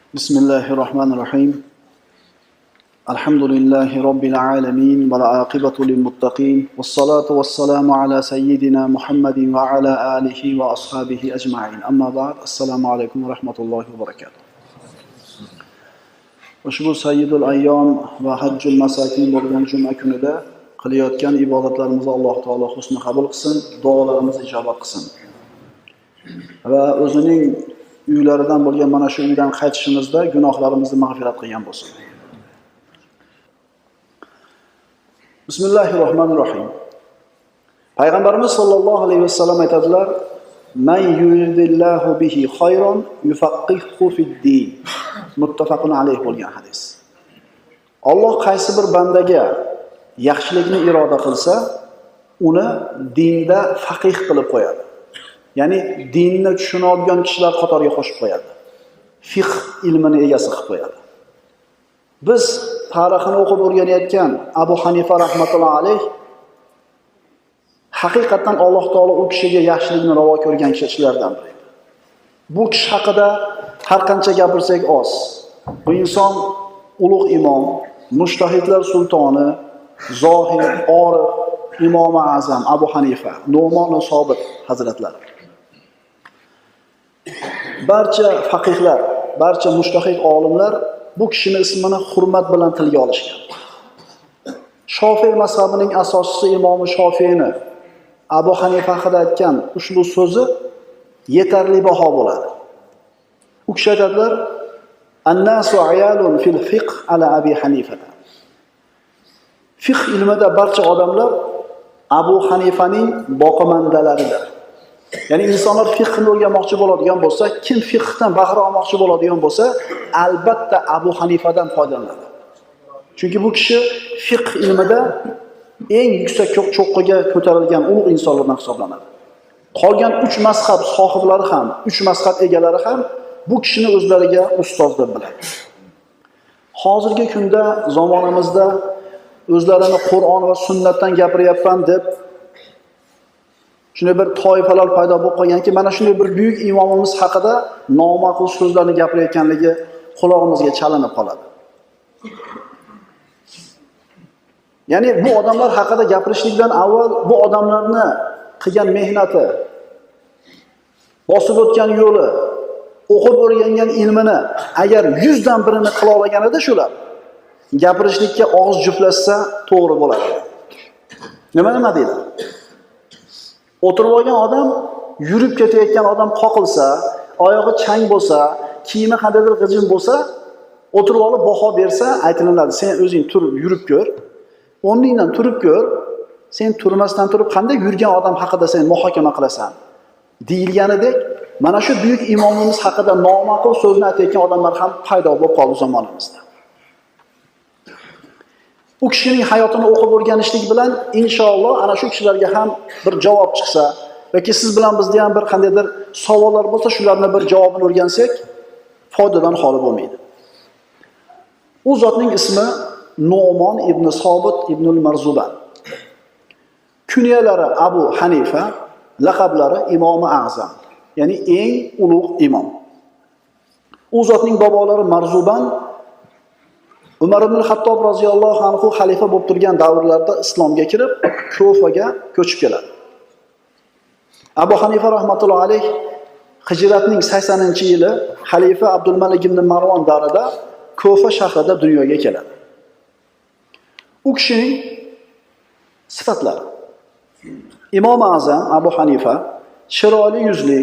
Bismillahirrahmanirrahim. Alhamdulillahi Rabbil alamin. Wal aqibatu lil muttaqin. Wassalatu wassalamu ala sayyidina Muhammadin wa ala alihi wa ashabihi ajma'in. Amma ba'd. Assalomu alaykum va rahmatullohi va barakatuh. Ushbu Sayyidul ayyom va hajjul masakin bo'lgan juma kunida qilayotgan ibodatlarimizni Alloh taolo husni qabul qilsin, duolarimizni ijobat qilsin. Va o'zining uylaridan bo'lgan mana shu uydan qaytishimizda gunohlarimizni mag'firat qilgan bo'lsin. Bismillahirrohmanirrohim. Payg'ambarimiz sollallohu alayhi vasallam aytadilar: "Man yuridillahu bihi khayron yufaqqihhu fid-din." Muttafaqun alayh bo'lgan hadis. Alloh qaysi bir bandaga yaxshilikni iroda qilsa, uni dinda faqih qilib qo'yadi. Ya'ni dinni tushunadigan kishilar qatoriga qo'shib qo'yadi. Fiqh ilmini egasi qilib qo'yadi. Biz tarixini o'qib o'rganayotgan Abu Hanifa rahmatullohi alayh haqiqatan Alloh taolo u kishiga yaxshilikni ravo ko'rgan kishilardan biri. Bu kishi haqida har qancha gapirsak oz. Bu inson ulug' imom, mujtahidlar sultoni, zohir, orif, imom azam Abu Hanifa, Nu'mon Sobit hazratlari. Barcha faqihlar, barcha mujtahid olimlar bu kishining ismini hurmat bilan tilga olishgan. Shofiy mazhabining asoschisi Imom Shofiyni Abu Hanifa haqida aytgan ushbu so'zi yetarli baho bo'ladi. U kishi aytadilar: "An-nasu ayalun fil fiqh ala Abi Hanifa." Fiqh ilmida barcha odamlar Abu Hanifaning boqimandalaridir. Ya'ni insonlar fiqhni o'rganmoqchi bo'ladigan bo'lsa, kim fiqhdan bahra olmoqchi bo'ladigan bo'lsa, albatta Abu Hanifadan foydalanadi. Chunki bu kishi fiqh ilmida eng yuksak cho'qqiga ko'tarilgan ulug' insonlardan hisoblanadi. Qolgan 3 mazhab sohiblari ham, 3 mazhab egalari ham bu kishini o'zlariga ustoz deb biladi. Hozirgi kunda zamonimizda o'zlarini Qur'on va sunnatdan gapiryapman deb shunday bir toifalar paydo bo'lib qolganki, mana shunday bir buyuk imomimiz haqida noma'qul so'zlarni gapirayotganligi qulog'imizga chalinib qoladi. Ya'ni bu odamlar haqida gapirishlikdan avval bu odamlarni qilgan mehnati, bosib o'tgan yo'li, o'qib o'rgangan ilmini agar 100 dan birini qila olganida shular gapirishlikka og'iz juftlashsa to'g'ri bo'ladi. Nima deydi? O'tirib olgan odam, yurib ketayotgan odam qoqilsa, oyog'i chang bo'lsa, kiyimi qandaydir g'ijim bo'lsa, o'tirib olib baho bersa, aytilinadi: "Sen o'zing turib yurib ko'r, o'rningdan turib ko'r, sen turmasdan turib qanday yurgan odam haqida sen muhokama qilasan?" deyilganidek, mana shu buyuk imomimiz haqida noma'qul so'zni aytayotgan odamlar ham paydo bo'lib qoldi zamonimizda. U kishining hayotini o'qib o'rganishlik bilan inshaalloh ana shu kishilarga ham bir javob chiqsa yoki siz bilan bizda ham bir qandaydir savollar bo'lsa, shularni bir javobini o'rgansak, foydadan xoli bo'lmaydi. U zotning ismi Nu'mon ibn Sobit ibn al-Marzuban. Kunyalari Abu Hanifa, laqablari Imom Azam, ya'ni eng ulug' imom. U zotning bobolari Marzuban Umar ibn Xattob roziyallohu anhu xalifa bo'lib turgan davrlarda islomga kirib, Kufaga ko'chib keladi. Abu Hanifa rahmatullohi alayh Hijratning 80-yili xalifa Abdulmalik ibn Marvon davrida Kufa shahrida dunyoga keladi. U kishining sifatlari: Imom Azam Abu Hanifa chiroyli yuzli,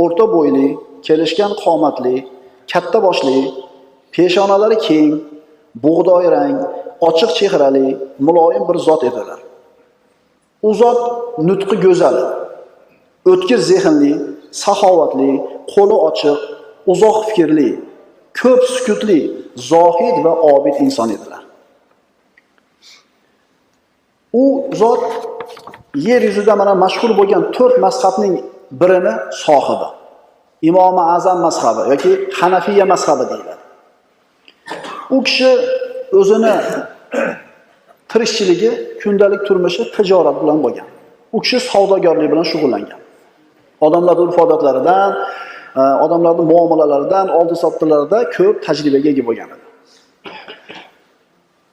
o'rta bo'yli, kelishgan qomatli, katta boshli, peshonalari keng, bug'doy rang, ochiq chehrali, muloyim bir zot edilar. U zot nutqi go'zal, o'tkir zehnli, saxovatli, qo'li ochiq, uzoq fikrli, ko'p sukutli, zohid va obid inson edilar. U zot yer yuzida mana mashhur bo'lgan 4 mazhabning birini sohibi. Imom Azam mazhabi yoki Hanafiya mazhabi deyiladi. U kishi o'zini tirikchiligi, kundalik turmushi tijorat bilan bo'lgan. U kishi savdogarlik bilan shug'ullangan. Odamlar urf-odatlaridan, odamlarning muomalalaridan, oldi-sotdilarida ko'p tajribaga ega bo'lgan edi.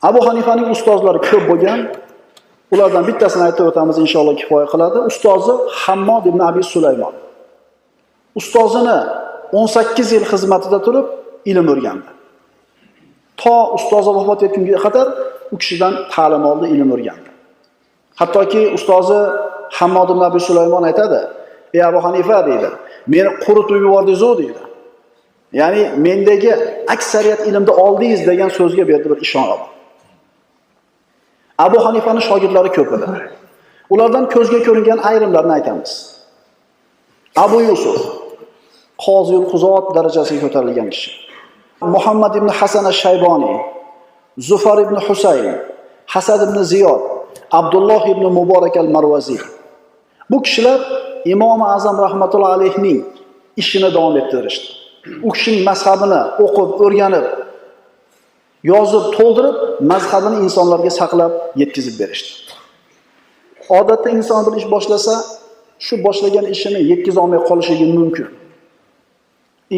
Abu Hanifaning ustozlari ko'p bo'lgan. Ulardan bittasini aytib o'tamiz, inshaalloh kifoya qiladi. Ustozi Hammod ibn Abi Sulaymon. Ustozini 18 yil xizmatida turib ilm o'rgandi. To ustozi vafot etgunga qadar u kishidan ta'lim oldi, ilm o'rgandi. Hattoki ustozi Hammod ibn Abi Sulaymon aytadi: "Ey Abu Hanifa," deydi, "meni quritib yubordingiz-ku," deydi. Ya'ni mendagi aksariyat ilmni oldingiz degan so'zga berdi bir ishora. Abu Hanifaning shogirdlari ko'p edi. Ulardan ko'zga ko'ringan ayrimlarni aytamiz. Abu Yusuf Qoziyul Quzot darajasiga ko'tarilgan kishi. Muhammad ibn Hasan ash-Shayboni, Zufar ibn Husayn, Hasad ibn Ziyod, Abdulloh ibn Muborak al-Marwazi. Bu kishilar Imom Azam rahmatullohi alayhining ishini davom ettirishdi. U kishining mazhabini o'qib, o'rganib, yozib, to'ldirib, mazhabini insonlarga saqlab yetkazib berishdi. Odatda inson bir ish boshlasa, shu boshlagan ishini yetkiza olmay qolishligi mumkin.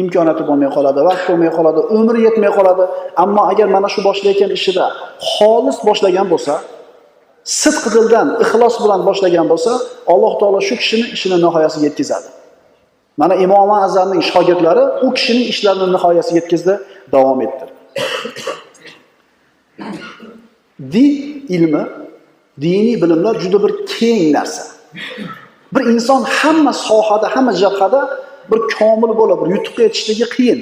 Imkoniyati bo'lmay qoladi, vaqt bo'lmay qoladi, umri yetmay qoladi. Ammo agar mana shu boshlayotgan ishida xolis boshlagan bo'lsa, sidq dildan, ixlos bilan boshlagan bo'lsa, Alloh taolo shu kishining ishini nihoyasiga yetkazadi. Mana Imom Azamning shogirdlari u kishining ishlarini nihoyasiga yetkazdi, davom ettirdi. Din ilmi, diniy bilimlar juda bir keng narsa. Bir inson hamma sohada, hamma jabhada bir komil bo'lib, bir yutuqqa yetishligi qiyin.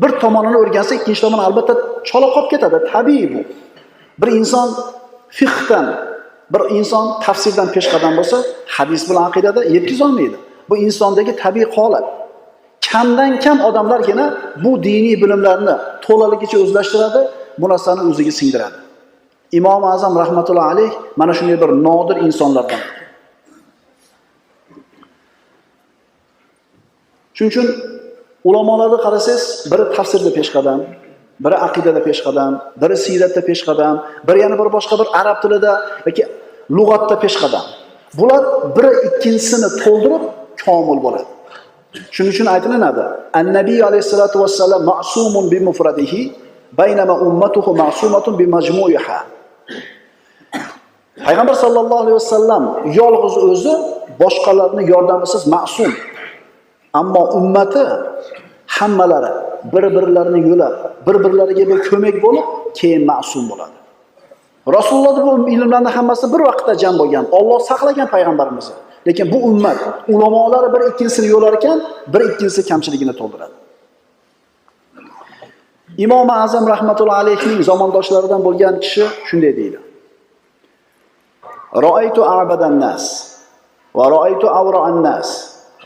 Bir tomonini o'rgansa, ikkinchi tomoni albatta chola qolib ketadi, tabiiy bu. Bir inson fiqhdan, bir inson tafsirdan peshqadam bo'lsa, hadis bilan aqidada yetkiza olmaydi. Bu insondagi tabiiy holat. Kamdan kam odamlargina bu diniy bilimlarni to'laligicha o'zlashtiradi, bu narsani o'ziga singdiradi. Imom Azam rahmatullohi alayh mana shunday bir nodir insonlardan. Shuning uchun ulamolarni qarasangiz, biri tafsirda peshqadam, biri aqidada peshqadam, biri siyratda peshqadam, biri yana bir boshqa bir arab tilida yoki lug'atda peshqadam. Bular biri ikkinchisini to'ldirib komil bo'ladi. Shuning uchun aytilinadi: "An-nabiy alayhisolatu vassalam ma'sumun bi mufradihi, baynama ummatuhu ma'sumatun bi majmu'iha." Payg'ambar sallallohu alayhi vasallam yolg'iz o'zi boshqalarning yordamisiz ma'sum. Ammo ummati hammalari bir-birlarini yo'lab, bir-birlariga bir ko'mak bo'lib, keyin ma'sum bo'ladi. Rasululloh bu ilmlarning hammasi bir vaqtda jam bo'lgan. Alloh saqlagan payg'ambarimizni. Lekin bu ummat ulamolari bir ikkinchisini yo'lar ekan, bir ikkinchisi kamchiligini to'ldiradi. Imom Azam rahmatullohi alayhining zamondoshlaridan bo'lgan kishi shunday deydi: "Ra'aytu a'badan nas va ra'aytu awra'an nas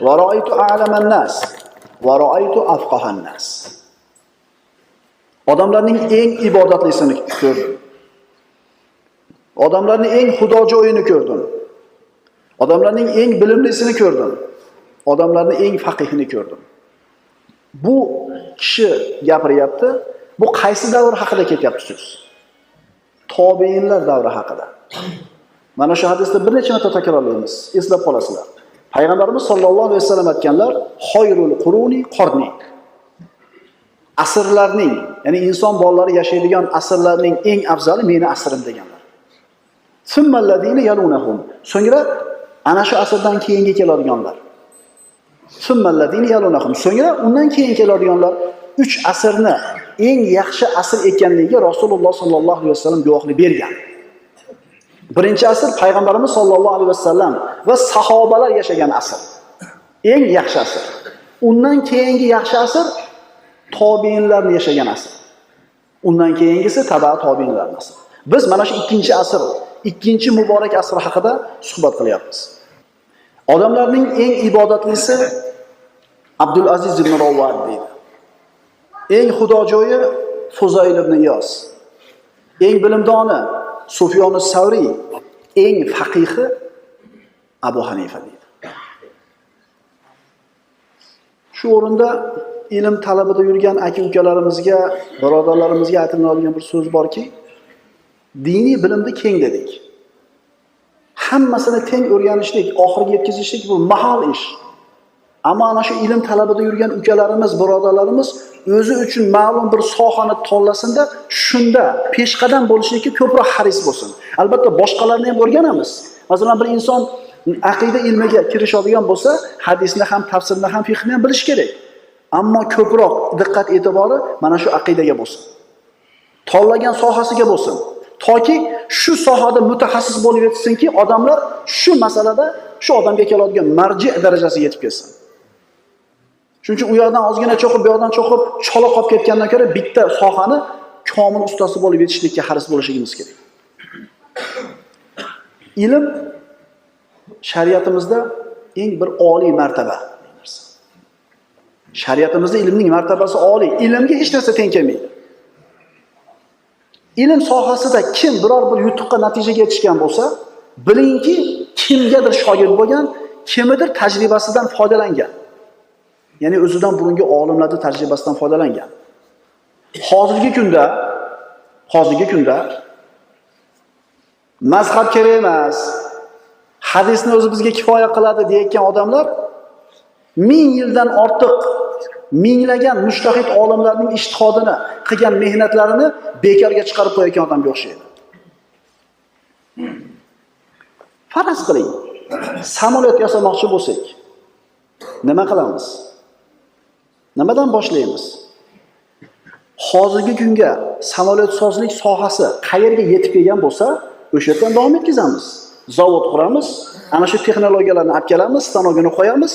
va ra'aytu a'laman nas va ra'aytu afqahan nas." Odamlarning eng ibodatlisini ko'rdim. Odamlarning eng xudojo'yini ko'rdim. Odamlarning eng bilimlisini ko'rdim. Odamlarning eng faqihini ko'rdim. Bu kishi gapiryapti. Bu qaysi davr haqida ketyapti so'z? Tobiinlar davri haqida. Mana shu hadisni bir necha marta takrorlaymiz, eslab qolasizlar. Payg'ambarimiz sollallohu alayhi vasallam aytganlar: "Xoyrul quruni qarni." Asrlarning, ya'ni inson bolalari yashaydigan asrlarning eng afzali meni asrim deganlar. Summalladina yalunahum. So'ngra ana shu asrdan keyingi keladiganlar. Summalladina yalunahum. So'ngra undan keyin keladiganlar 3 asrni eng yaxshi asr ekanligiga Rasululloh sollallohu alayhi vasallam guvohlik bergan. Birinchi asr payg'ambarimiz sollallohu alayhi vasallam va sahobalar yashagan asr. Eng yaxshi asr. Undan keyingi yaxshi asr tobiinlarning yashagan asr. Undan keyingisi taba tobiinlarning asr. Biz mana shu ikkinchi asr, ikkinchi muborak asr haqida suhbat qilyapmiz. Odamlarning eng ibodatlisi Abdul Aziz ibn Rawad deydi. Eng xudojo'yi Fuzayl ibn Iyos. Eng bilimdoni Sufyon as-Savri, eng faqihi Abu Hanifa deydi. Shu o'rinda ilm talabida yurgan aka-ukalarimizga, birodarlarimizga aytiladigan bir so'z borki, diniy bilimni keng dedik. Hammasini teng o'rganishlik, oxiriga yetkazishlik bu mahol ish. Ammo ana shu ilm talabida yurgan ukalarimiz, birodarlarimiz o'zi uchun ma'lum bir sohani tanlasinda, shunda peshqadam bo'lishlikka ko'proq haris bo'lsin. Albatta boshqalarni ham o'rganamiz. Masalan, bir inson aqida ilmiga kirishadigan bo'lsa, hadisni ham, tafsirni ham, fiqhni ham bilish kerak. Ammo ko'proq diqqat e'tibori mana shu aqidaga bo'lsin. Tanlagan sohasiga bo'lsin. Toki shu sohada mutaxassis bo'lib yetsinki, odamlar shu masalada shu odamga keladigan marji darajasiga yetib kelsin. Shuning uchun u yoqdan ozgina cho'qib, bu yoqdan cho'qib, chola qolib ketgandan ko'ra bitta sohani komil ustasi bo'lib yetishlikka haris bo'lishimiz kerak. Ilm shariatimizda eng bir oliy martaba. Shariatimizda ilmning martabasi oliy. Ilmga hech narsa teng kelmaydi. Ilm sohasida kim biror bir yutuqqa natijaga yetishgan bo'lsa, bilingki, kimgadir shogird bo'lgan, kimnidir tajribasidan foydalangan. Ya'ni o'zidan burungi olimlarning tajribasidan foydalangan. Hozirgi kunda mazhab kerak emas, hadisni o'zi bizga kifoya qiladi deyotgan odamlar 1000 yildan ortiq minglagan mujtahid olimlarning ijtihodini qilgan mehnatlarini bekorga chiqarib qo'yayotgan odamga o'xshaydi. Faraz qiling, samolyot yasamoqchi bo'lsak, nima qilamiz? Nimadan boshlaymiz? Hozirgi kunga samolyotsozlik sohasi qayerga yetib kelgan bo'lsa, o'sha yerdan davom etkazamiz. Zavod quramiz, ana shu texnologiyalarni olib kelamiz, stanogini qo'yamiz,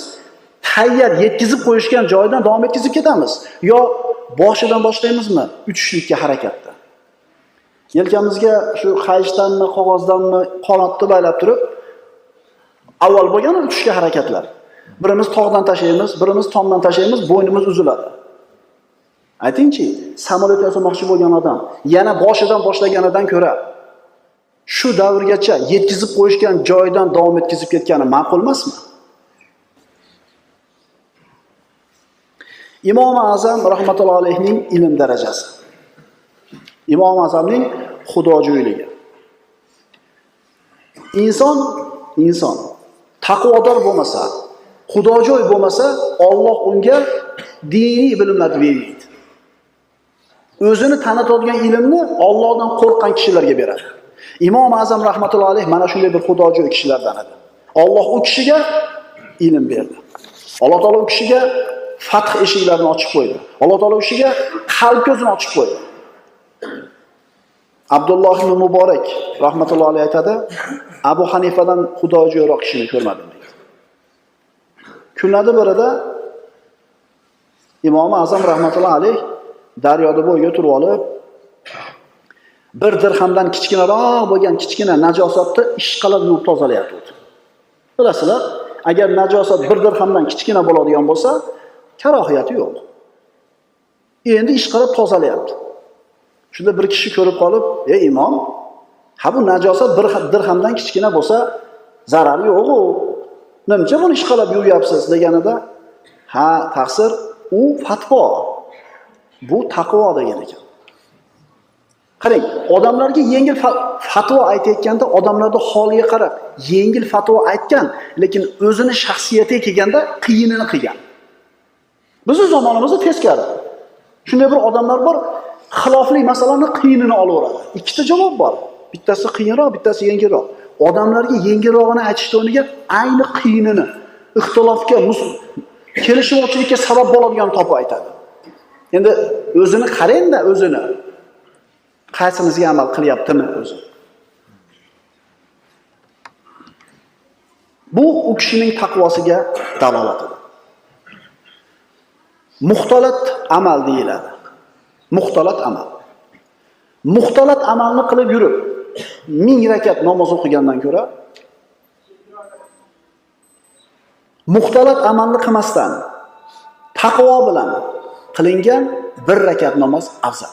tayyor yetkazib qo'yishgan joydan davom etkazib ketamiz. Yo boshidan boshlaymizmi uchishlikka harakatda. Yelkamizga shu qayishdanmi, qog'ozdanmi qanotni baylab turib, avval bo'lgan uchishga harakatlar. Birimiz tog'dan tashlaymiz, birimiz tomdan tashlaymiz, bo'ynimiz uziladi. Aytingchi, samolyot yasamoqchi bo'lgan odam yana boshidan boshlaganidan ko'ra shu davrgacha yetkazib qo'yishgan joydan davom etkazib ketgani ma'qul emasmi? Imom Azam rahmatullohi alayhining ilm darajasi. Imom Azamning xudojo'yligi. Inson taqvodor bo'lmasa, xudojo'y bo'lmasa, Alloh unga diniy bilimlarni bermaydi. O'zini tanitadigan ilmni Allohdan qo'rqqan kishilarga beradi. Imom Azam rahmatullohi alayh mana shunday bir xudojo'y kishilardan edi. Alloh u kishiga ilm berdi. Alloh taolo u kishiga fath eshiklarini ochib qo'ydi. Alloh taolo u kishiga qalb ko'zini ochib qo'ydi. Abdulloh ibn Muborak rahmatullohi alayhi aytadi, Abu Hanifadan xudojo'yroq kishini ko'rmadim deydi. Kunlarda birida Imom Azam rahmatullohi alayh daryoda bo'yiga turib olib, bir dirhamdan kichkinaroq bo'lgan kichkina najosatni ishqalab yuvib tozalayapti. Bilasizlar, agar najosat bir dirhamdan kichkina bo'ladigan bo'lsa, karohiyati yo'q. Endi ishqalab tozalayapti. Shunda bir kishi ko'rib qolib, "Ey imom, ha bu najosat bir dirhamdan kichkina bo'lsa, zarari yo'q-ku. Nimcha buni ishqalab yuvyapsiz?" deganida, "Ha, taqsir, u fatvo. Bu taqvo" degan ekan. Qarang, odamlarga yengil fatvo aytayotganda odamlarning holiga qarab, yengil fatvo aytgan, lekin o'zini shaxsiyatiga kelganda qiyinini qilgan. Bizning zamonimizda teskari. Shunday bir odamlar bor, xilofli masalani qiyinini olaveradi. Ikkita javob bor. Bittasi qiyinroq, bittasi yengilroq. Odamlarga yengilrog'ini aytishdan o'rniga ayni qiyinini, ixtilofga, kelishmovchilikka sabab bo'ladigan topib aytadi. Endi o'zini qarang-da, o'zini. Qaysimizga amal qilyaptimi o'zi? Bu u kishining taqvosiga dalolat edi. Muxtalat amal deyiladi. Muxtalat amal. Muxtalat amalni qilib yurib 1000 rakat namoz o'qigandan ko'ra muxtalat amalni qilmasdan taqvo bilan qilingan 1 rakat namoz afzal.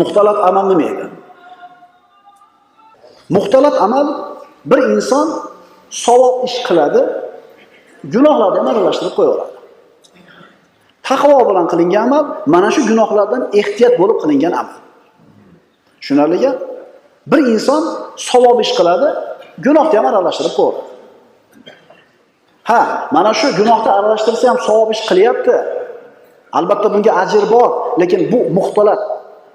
Muxtalat amal nima edi? Muxtalat amal bir inson savob ish qiladi, gunohlarni ham aralashtirib qo'yaveradi. Taqvo bilan qilingan amal mana shu gunohlardan ehtiyot bo'lib qilingan amal. Shunaliga bir inson savob ish qiladi, gunohni ham aralashtirib qo'yaveradi. Ha, mana shu gunohda aralashtirsa ham savob ish qilyapti. Albatta bunga ajr bor, lekin bu muxtalat.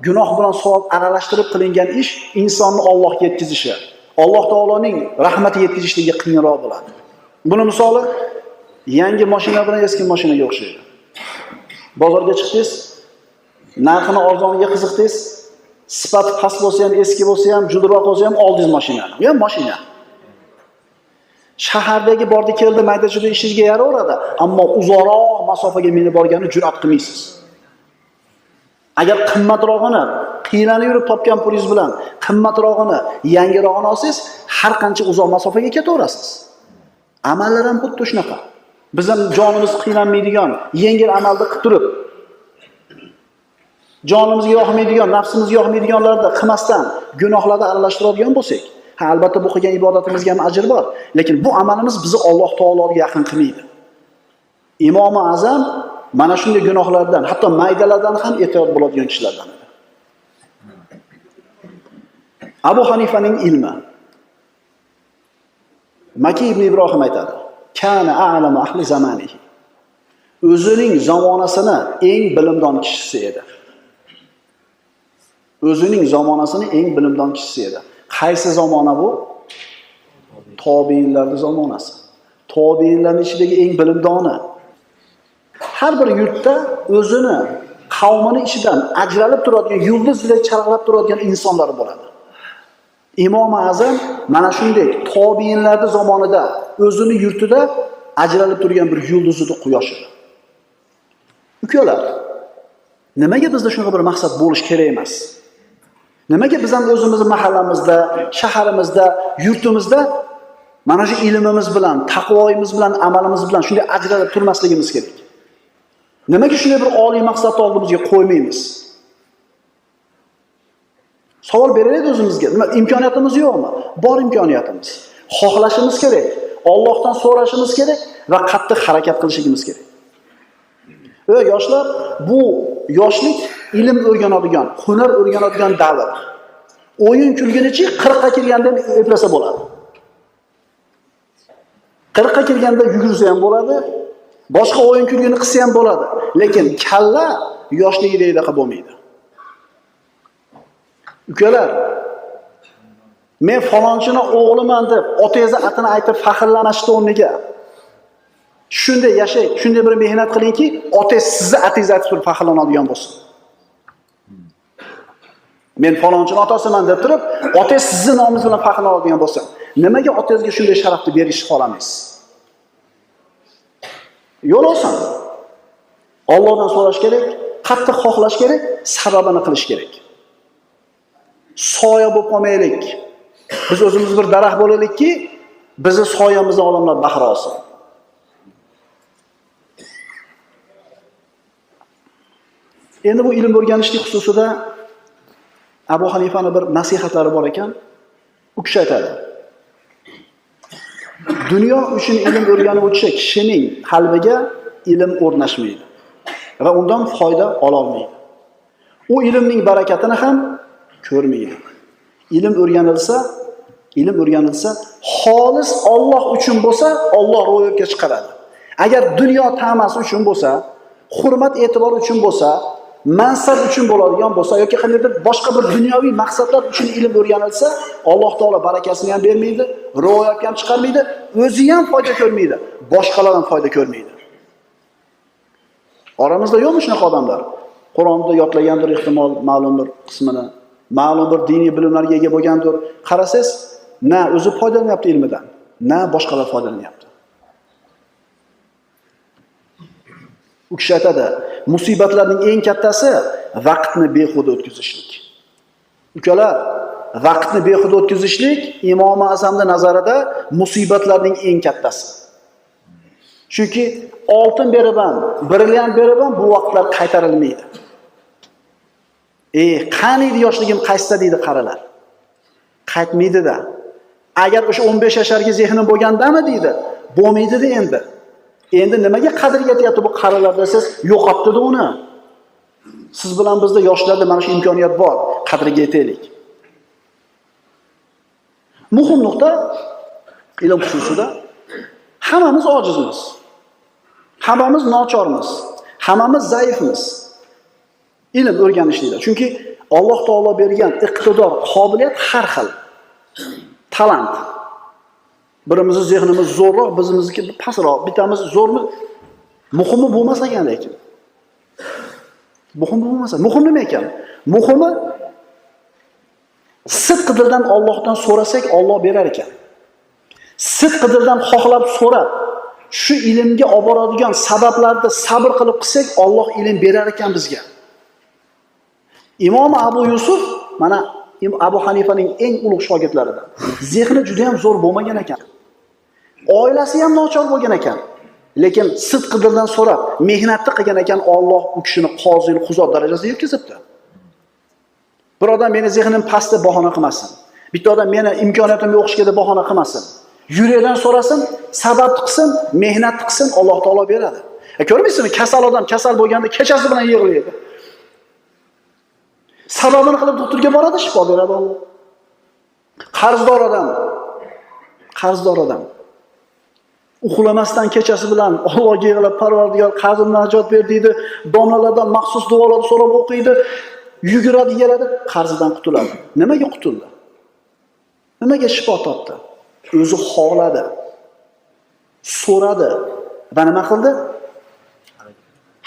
Gunoh bilan savob aralashtirib qilingan ish insonni Allohga yetkazishi, Alloh taoloning rahmati yetkazishligi qiyinroq bo'ladi. Buni misoli yangi mashina bilan eski mashinaga o'xshaydi. Bozorga chiqdingiz, narxini arzoniga qiziqdingiz, sifati past bo'lsa ham, eski bo'lsa ham, judroq bo'lsa ham oldingiz mashinani. Bu ham mashina. Shahardagi bordi keldi mayda-chuyda ishingizga yaraveradi, ammo uzoqroq masofaga minib borgani jur'at qilmaysiz. Agar qimmatrog'ini qiynalib yurib topgan pulingiz bilan qimmatrog'ini, yangirog'ini olsangiz, har qancha uzoq masofaga ketaverasiz. Amallar ham xuddi shunaqa. Biz ham jonimiz qiynalmaydigan, yengil amalni qilib turib, jonimizga yoqmaydigan, nafsimizga yoqmaydiganlarni qilmasdan gunohlarga aralashtiradigan bo'lsak, ha albatta bu qilgan ibodatimizga ham ajr bor, lekin bu amalimiz bizni Alloh taologa yaqin qilmaydi. Imom Azam mana shunday gunohlardan, hatto maydalardan ham ehtiyot bo'ladigan kishilardan edi. Abu Hanifaning ilmi. Maki ibn Ibrohim aytadi: "Kana a'lamu ahli zamanihi." O'zining zamonasini eng bilimdon kishisi edi. O'zining zamonasini eng bilimdon kishisi edi. Qaysi zamona bu? Tobiinlarning zamonasi. Tobiinlarning ichidagi eng bilimdoni. Har bir yurtda o'zini, qavmini ichidan ajralib turadigan, yulduzdek charaqlab turadigan insonlar bo'ladi. Imom Azam mana shunday tobiinlarning zamonida o'zini yurtida ajralib turgan bir yulduz edi, quyosh edi. Ukalar, nimaga bizda shunaqa bir maqsad bo'lish kerak emas? Nimaga biz ham o'zimizning mahallamizda, shaharimizda, yurtimizda mana shu ilmimiz bilan, taqvoyimiz bilan, amalimiz bilan shunday ajralib turmasligimiz kerak? Nimaga shunday bir oliy maqsadni oldimizga qo'ymaymiz? Savol beraylik o'zimizga. Nima imkoniyatimiz yo'qmi? Bor imkoniyatimiz. Xohlashimiz kerak, Allohdan so'rashimiz kerak va qattiq harakat qilishimiz kerak. Yoshlar, bu yoshlik ilm o'rganadigan, hunar o'rganadigan davr. O'yin kulgunicha 40 ga kelganda eplasa bo'ladi. 40 ga kelganda yugursa ham bo'ladi, boshqa o'yin kulguni qilsa ham bo'ladi, lekin kalla yoshligidaqa bo'lmaydi. Ukalar, men falonchini o'g'liman deb otangizni atini aytib faxrlanishni o'rniga shunday yashang, shunday bir mehnat qilingki, otangiz sizni atingizni aytib turib faxrlanadigan bo'lsin. Men falonchini otasiman deb turib, otangiz sizni nomingiz bilan faxrlanadigan bo'lsin. Nimaga otangizga shunday sharafni berishni xohlamaysiz? Yo'l oson. Allohdan so'rash kerak, qattiq xohlash kerak, sababini qilish kerak. Soya bo'lib qolmaylik. Biz o'zimiz bir daraxt bo'laylikki, bizni soyamizdan odamlar bahra olsin. Endi bu ilm o'rganishlik xususida Abu Hanifaning bir nasihatlari bor ekan. U kishi aytadi: dunyo uchun ilm o'rganuvchi kishining qalbiga ilm o'rnashmaydi va undan foyda ola olmaydi. U ilmning barakatini ham ko'rmaydi. Ilm o'rganilsa, xolis Alloh uchun bo'lsa, Alloh ro'yobga chiqaradi. Agar dunyo tamasi uchun bo'lsa, hurmat e'tibor uchun bo'lsa, mansab uchun bo'ladigan bo'lsa yoki qandaydir boshqa bir dunyoviy maqsadlar uchun ilm o'rganilsa, Alloh taolo barakasini ham bermaydi, ro'yobga ham chiqarmaydi, o'zi ham foyda ko'rmaydi, boshqalar ham foyda ko'rmaydi. Oramizda yo'qmi shunaqa odamlar? Qur'onni yodlagandir ehtimol ma'lum bir qismini, ma'lum bir diniy bilimlarga ega bo'lgandir. Qarasangiz, na o'zi foydalanyapti ilmidan, na boshqalar foydalanyapti. U kishi aytadi, musibatlarning eng kattasi vaqtni behuda o'tkazishlik. Ukalar, vaqtni behuda o'tkazishlik Imom Azamning nazarida musibatlarning eng kattasi. Chunki oltin berib ham, brilliant berib ham bu vaqtlar qaytarilmaydi. Qani edi yoshligim qaysi deydi qarilar. Qaytmaydi-da. Agar o'sha 15 yasharga zehnim bo'lgandami deydi, bo'lmaydi-da endi. Endi nimaga qadr yetyapti bu qarilar desiz, yo'qotdi-da uni. Siz bilan bizda yoshlarda mana shu imkoniyat bor, qadriga yetaylik. Muhim nuqta ilm xususida Hammamiz ojizmiz. Hammamiz nochormiz. Hammamiz zaifmiz. Ilm o'rganishlikda. Chunki Alloh taolo bergan iqtidor, qobiliyat har xil. Talant. Birimizning zehnimiz zo'rroq, bizimizniki pastroq, bitamiz zo'rmi? Muhimi bo'lmas ekan lekin. Muhim bo'lmasa, muhim nima ekan? Muhimi sidqidildan Allohdan so'rasak, Alloh berar ekan. Sidqidildan xohlab so'rab, shu ilmga olib boradigan sabablarda sabr qilib qilsak, Alloh ilm berar ekan bizga. Imom Abu Yusuf mana Abu Hanifaning eng ulug' shogirdlaridan. Zehni juda ham zo'r bo'lmagan ekan. Oilasi ham nochor bo'lgan ekan. Lekin sidqidildan so'rab, mehnatni qilgan ekan, Alloh u kishini qozi, huzur darajasiga yetkazibdi. Bir odam meni zehnim pastda bahona qilmasin. Bitta odam meni imkoniyatim yo'q ishga deb bahona qilmasin. Yuraydan so'rasin, sabab qilsin, mehnat qilsin, Alloh taolo beradi. Ko'rmaysizmi? Kasal odam kasal bo'lganda kechasi bilan yig'laydi. Sababini qilib doktorga boradi, shifo beradi Alloh. Qarzdor odam uxlamasdan kechasi bilan Allohga yig'lab, Parvardigor qarzimdan najot ber deydi, domlalardan maxsus duolar so'rab o'qiydi, yuguradi, yeladi, qarzidan qutuladi. Nimaga qutuldi? Nimaga shifo topdi? O'zi xohladi, so'radi va nima qildi?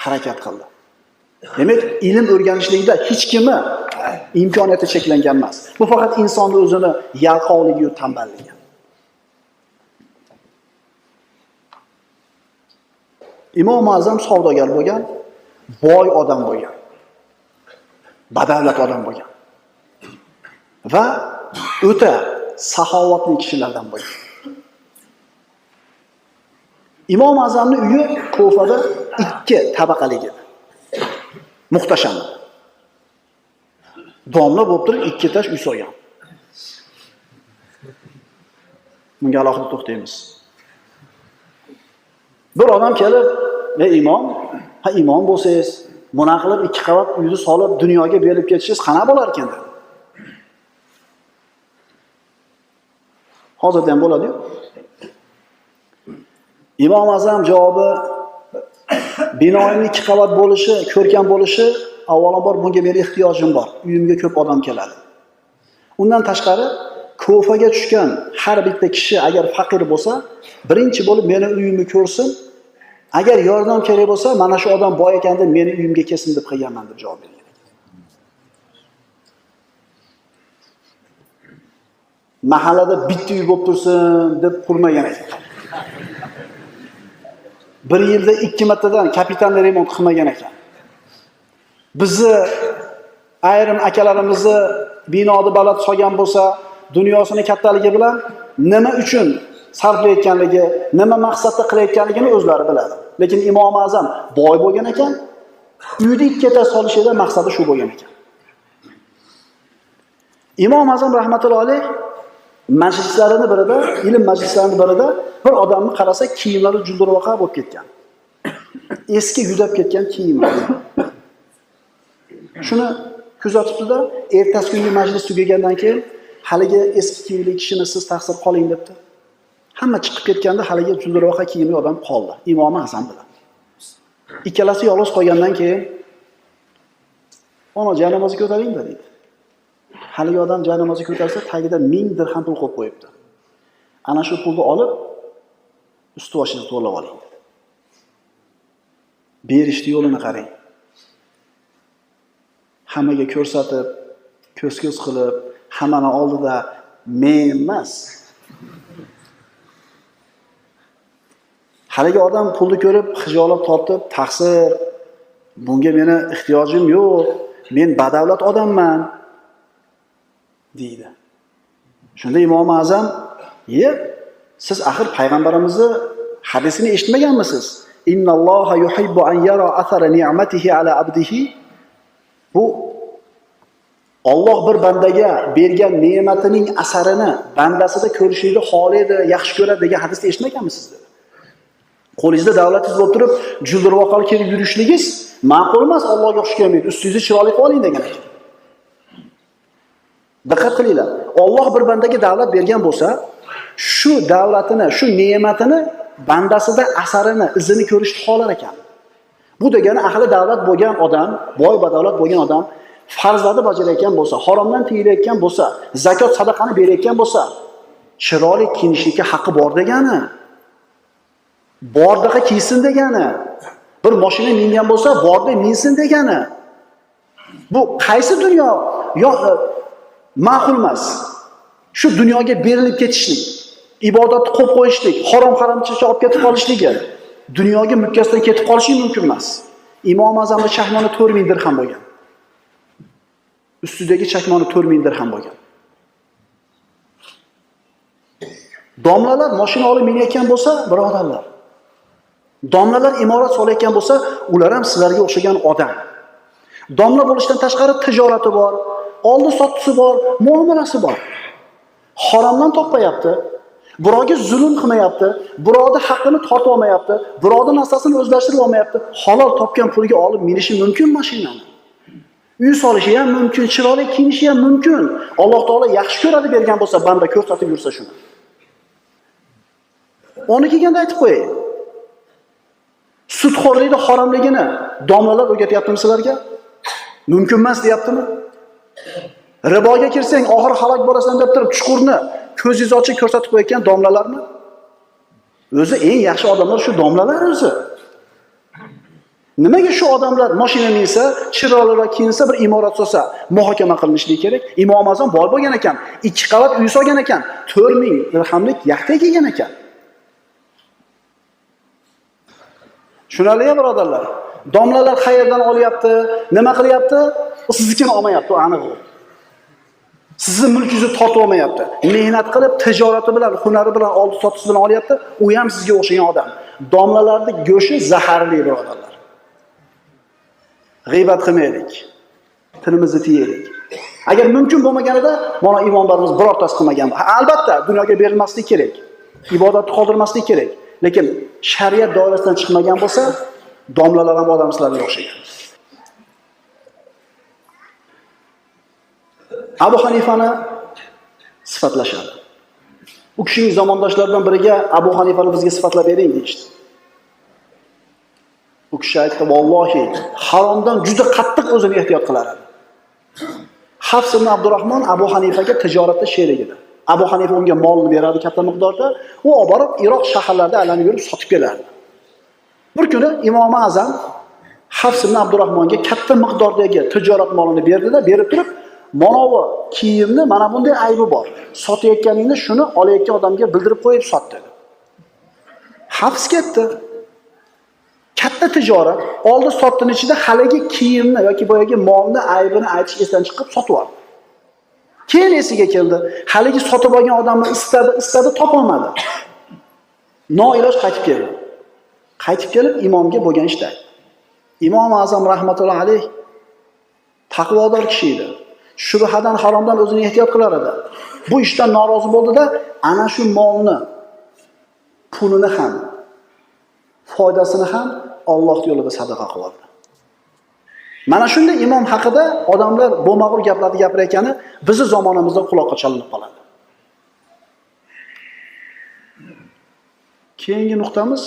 Harakat qildi. Demak, ilm o'rganishlikda hech kimi imkoniyati cheklangan emas. Bu faqat insonning o'zini yalqovligi va tamballigi. Imom Azam savdogar bo'lgan, boy odam bo'lgan. Badavlat odam bo'lgan. Va o'ta saxovatli kishilardan bo'lgan. Imom Azamning uyi Kufada 2 tabaqali edi. Muhtasham. Domla bo'lib turib 2 tash uy solgan. Bunga alohida to'xtaymiz. Bir odam kelib, "Ey imom, imom bo'lsangiz, buna qilib 2 qavat uyni solib dunyoga berib ketishingiz qana bo'lar ekan?" dedi. Hozirda ham bo'ladi-yu. Imom Azam javobi, binoning 2 qavat bo'lishi, ko'rkam bo'lishi, avvalambor bunga meni ehtiyojim bor. Uyimga ko'p odam keladi. Undan tashqari, Kufaga tushgan har bitta kishi agar faqir bo'lsa, birinchi bo'lib meni uyimni ko'rsin. Agar yordam kerak bo'lsa, mana shu odam boy ekan deb meni uyimga kelsin deb qilganman deb javob bergan. Mahallada bitta uy bo'lib tursin deb qurmagan ekan. Bir yilda 2 martadan kapitalni remont qilmagan ekan. Bizni ayrim akalarimizni binoni baland solgan bo'lsa, dunyosini kattaligi bilan nima uchun sarflayotganligi, nima maqsadda qilayotganligini o'zlari biladi. Lekin Imom Azam boy bo'lgan ekan, uyni 2 ta solishida maqsadi shu bo'lgan ekan. Imom Azam rahmatullohi alayh majlislarining birida, ilm majlislarining birida bir odamni qarasa, kiyimlari juldirvoqa bo'lib ketgan. Eski yudab ketgan kiyimlar. Shuni kuzatibdi-da, ertasi kungi majlis tugagandan keyin haligi eski kiyimli kishini siz taqsir qoling debdi. Hamma chiqib ketganda haligi juldirvoqa kiyimli odam qoldi. Imom Azam bilan. Ikkalasi yolg'iz qolgandan keyin "Ona janomazni ko'taring" dedi. Haligi odam janomazni ko'tarsa, tagida 1000 dirham pul qo'yib qo'yibdi. Ana shu pulni olib, usti-boshini to'lab oling dedi. Berishni yo'lini qarang. Hammaga ko'rsatib, ko'z-ko'z qilib, hammani oldida men emas. Haligi odam pulni ko'rib, xijolat tortib, "Taqsir, bunga meni ehtiyojim yo'q. Men badavlat odamman" deydi. Shunda Imom Azam, siz axir payg'ambarimizni hadisini eshitmaganmisiz? Innalloha yuhibbu an yara athara ni'matihi ala abdihi. Bu Alloh bir bandaga bergan ne'matining asarini bandasida ko'rishni xohlaydi, yaxshi ko'radi degan hadisni eshitmaganmisiz dedi. Qo'lingizda davlatingiz bo'lib turib, juldirvoqali kelib yurishligingiz ma'qul emas, Allohga xush kelmaydi. Ustingizni chiroyli qilib oling degan ekan. Diqqat qilinglar. Alloh bir bandaga davlat bergan bo'lsa, shu davlatini, shu ne'matini bandasida asarini, izini ko'rishni xohlar ekan. Bu degani ahli davlat bo'lgan odam, boy badavlat bo'lgan odam farzlarni bajarayotgan bo'lsa, haromdan tiyilayotgan bo'lsa, zakot sadaqani berayotgan bo'lsa, chiroyli kiyinishlikka haqqi bor degani. Bordaqa kiysin degani. Bir mashina mingan bo'lsa, borda minsin degani. Bu qaysi dunyo ma'qul emas? Shu dunyoga berilib ketishlik, ibodatni qo'yib qo'yishlik, harom-haramchilikka olib ketib qolishligi, dunyoga mukkasidan ketib qolishi mumkin emas. Imom Azamning chakmoni 4000 dirham bo'lgan. Ustidagi chakmoni 4000 dirham bo'lgan. Domlalar mashina olib minayotgan bo'lsa, birodarlar, domlalar imorat solayotgan bo'lsa, ular ham sizlarga o'xshagan odam. Domla bo'lishdan tashqari tijorati bor, oldi sotisi bor, muomalasi bor. Haromdan topmayapti, birovga zulm qilmayapti, birovning haqqini tortib olmayapti, birovning narsasini o'zlashtirib olmayapti. Halol topgan pulga olib minishi mumkin mashinani. Uy solishi ham mumkin, chiroyli kiyinishi ham mumkin. Alloh taolo yaxshi ko'radi bergan bo'lsa, banda ko'rsatib yursa shuni. Oni kelganda aytib qo'yay. Sudxo'rlikning haromligini domlalar o'rgatyaptimi sizlarga? Mumkin emas deyaptimi? Riboga kirsang, oxir halok bo'lasan deb turib, chuqurni ko'zingiz ochib ko'rsatib qo'ygan domlalarmi? O'zi eng yaxshi odamlar shu domlalar o'zi. Nimaga shu odamlar mashina minsa, chiroyliroq kiyinsa, bir imorat solsa, muhokama qilinishligi kerak? Imom Azam boy bo'lgan ekan, 2 qavat uy solgan ekan, 4000 dirhamlik yaxta kelgan ekan. Tushunarlimi birodarlar? Domlalar qayerdan olyapti, nima qilyapti? Siznikini olmayapti, aniq. Sizni mulkingizni tortib olmayapti. Mehnat qilib, tijorati bilan, hunari bilan, oldi sotisi bilan olyapti. U ham sizga o'xshagan odam. Domlalarning go'shi zaharli birodarlar. G'iybat qilmaylik. Tilimizni tiyaylik. Agar mumkin bo'lmaganida, mana imomlarimiz birortasi qilmagan. Albatta, dunyoga berilmaslik kerak. Ibodatni qoldirmaslik kerak. Lekin shariat doirasidan chiqmagan bo'lsa, domlalar ham odam sizlarga o'xshagan. Abu Hanifani sifatlashadi. U kishining zamondoshlaridan biriga Abu Hanifani bizga sifatlab bering deydi. U kishi aytdi, "Vallohi, haromdan juda qattiq o'zini ehtiyot qilar edi." Hafs ibn Abdurrahmon Abu Hanifaga tijoratda sherik edi. Abu Hanifa unga molni beradi katta miqdorda, u olib borib Iroq shaharlarida aylanib yurib sotib kelardi. Bir kuni Imom Azam Hafs ibn Abdurrahmonga katta miqdordagi tijorat molini berdi-da, berib turib, "Mana bu kiyimni, mana bunday aybi bor. Sotayotganingni shuni olayotgan odamga bildirib qo'yib sot" dedi. Hafs ketdi. Katta tijorat, oldi sotdining ichida haligi kiyimni yoki boyagi molni aybini aytish esdan chiqib sotib oldi. Keyin esiga keldi. Haligi sotib olgan odamni istadi, topolmadi. Noiloj qaytib keldi. Qaytib kelib imomga bo'lgan ishni aytdi. Imom Azam rahmatullohi alayh taqvodor kishi edi. Shubhadan, haromdan o'zini ehtiyot qilar edi. Bu ishdan norozi bo'ldi-da, ana shu molni, pulini ham, foydasini ham Alloh yo'lida sadaqa qildi. Mana shunday imom haqida odamlar bo'lmag'ur gaplarni gapirayotgani bizning zamonamizda quloqqa chalinib qoladi. Keyingi nuqtamiz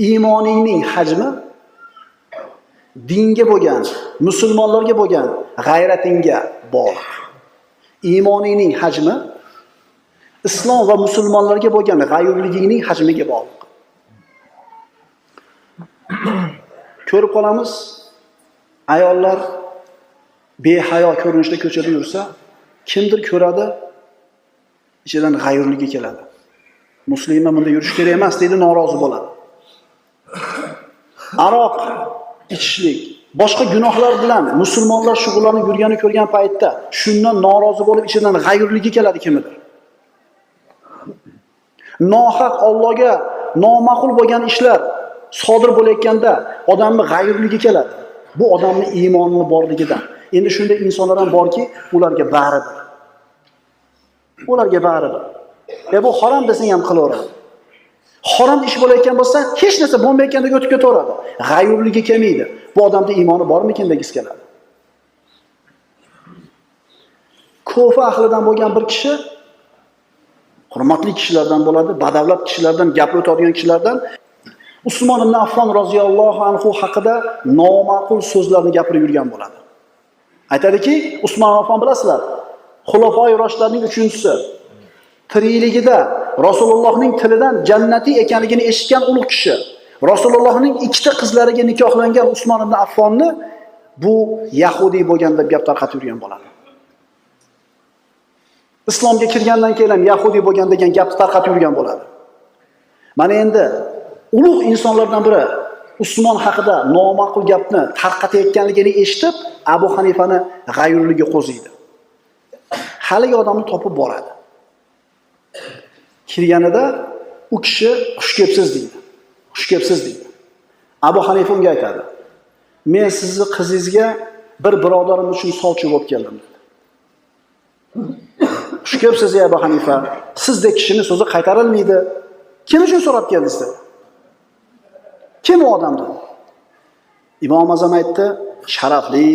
iymoningning hajmi dinga bo'lgan, musulmonlarga bo'lgan g'ayratingga bog'liq. Iymoningning hajmi islom va musulmonlarga bo'lgan g'ayurligingning hajmiga bog'liq. Ko'rib qolamiz, ayollar behayo ko'rinishda ko'chada yursa, kimdir ko'radi, ichidan g'ayurligi keladi. Musulmon bunda yurish kerak emas deydi, norozi bo'ladi. Aroq ichishlik, boshqa gunohlar bilan musulmonlar shug'ullanib yurganini ko'rgan paytda shundan norozi bo'lib, ichidan g'ayurligi keladi kimdir. Nohaq Allohga noma'qul bo'lgan ishlar sodir bo'layotganda odamning g'ayurligi keladi. Bu odamning iymoni borligidan. Endi shunday insonlar ham borki, ularga baridir. Ularga baridir. Bu harom desang ham qilaveradi. Harom ish bo'layotgan bo'lsa, hech narsa bo'lmayotgandek o'tib ketaveradi. G'ayurligi kelmaydi. Bu odamda iymoni bormikin degisi keladi. Kufa ahlidan bo'lgan bir kishi hurmatli kishilardan bo'ladi, badavlat kishilardan, gap o'tadigan kishilardan. Usmon ibn Affon roziyallohu anhu haqida noma'qul so'zlarni gapirib yurgan bo'ladi. Aytadiki, Usmon ibn Affon bilasizlar, xulofoi roshidlarning 3-chisi. Tirikligida Rasulullohning tilidan jannatiy ekanligini eshitgan ulug' kishi. Rasulullohning ikkita qizlariga nikohlangan Usmon ibn Affonni bu yahudiy bo'lgan deb gap tarqatib yurgan bo'ladi. Islomga kirgandan keyin ham yahudiy bo'lgan degan gapni tarqatib yurgan bo'ladi. Mana endi ulug' insonlardan biri Usmon haqida noma'qul gapni tarqatayotganligini eshitib, Abu Hanifani g'ayurligi qo'ziydi. Haligi odamni topib boradi. Kirganida u kishi xush kelibsiz deydi. Xush kelibsiz deydi. Abu Hanifa unga aytadi: "Men sizni qizingizga bir birodarim uchun sovchi bo'lib keldim" dedi. Xush kelibsiz ey Abu Hanifa. Sizdek kishining so'zi qaytarilmaydi. Kim uchun so'rab keldingiz dedi. Kim u odam dedi. Imom Azam aytdi: "Sharafli,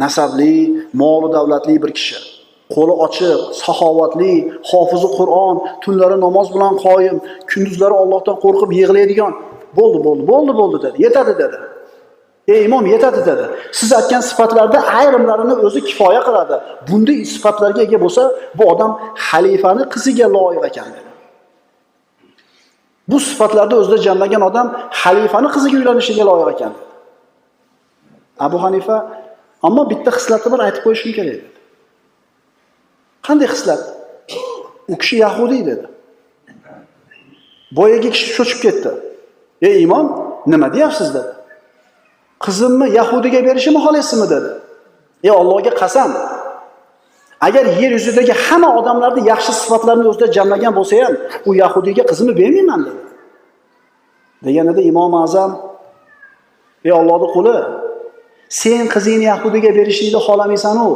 nasabli, mol davlatli bir kishi. Qo'li ochiq, saxovatli, hofizi Qur'on, tunlari namoz bilan qoyim, kunduzlari Allohdan qo'rqib yig'laydigan." Bo'ldi dedi. Yetadi dedi. Ey imom, yetadi dedi. Siz aytgan sifatlarda ayrimlarini o'zi kifoya qiladi. Bunday sifatlarga ega bo'lsa, bu odam xalifani qiziga loyiq ekan dedi. Bu sifatlarda o'zida jamlagan odam xalifani qiziga uylanishiga loyiq ekan dedi. Abu Hanifa, ammo bitta xislati bor aytib qo'yishim kerak dedi. Qanday xislat? U kishi yahudiy dedi. Boyagi kishi cho'chib ketdi. Ey imom, nima deyapsiz dedi. Qizimni yahudiga berishimni xohlaysizmi dedi. Ey Allohga qasam, agar yer yuzidagi hamma odamlarning yaxshi sifatlarini o'zida jamlagan bo'lsa ham, u yahudiga qizimni bermayman dedi. Deganida Imom Azam: "Ey Allohning quli, sen qizingni yahudiga berishingni xohlamaysan-u?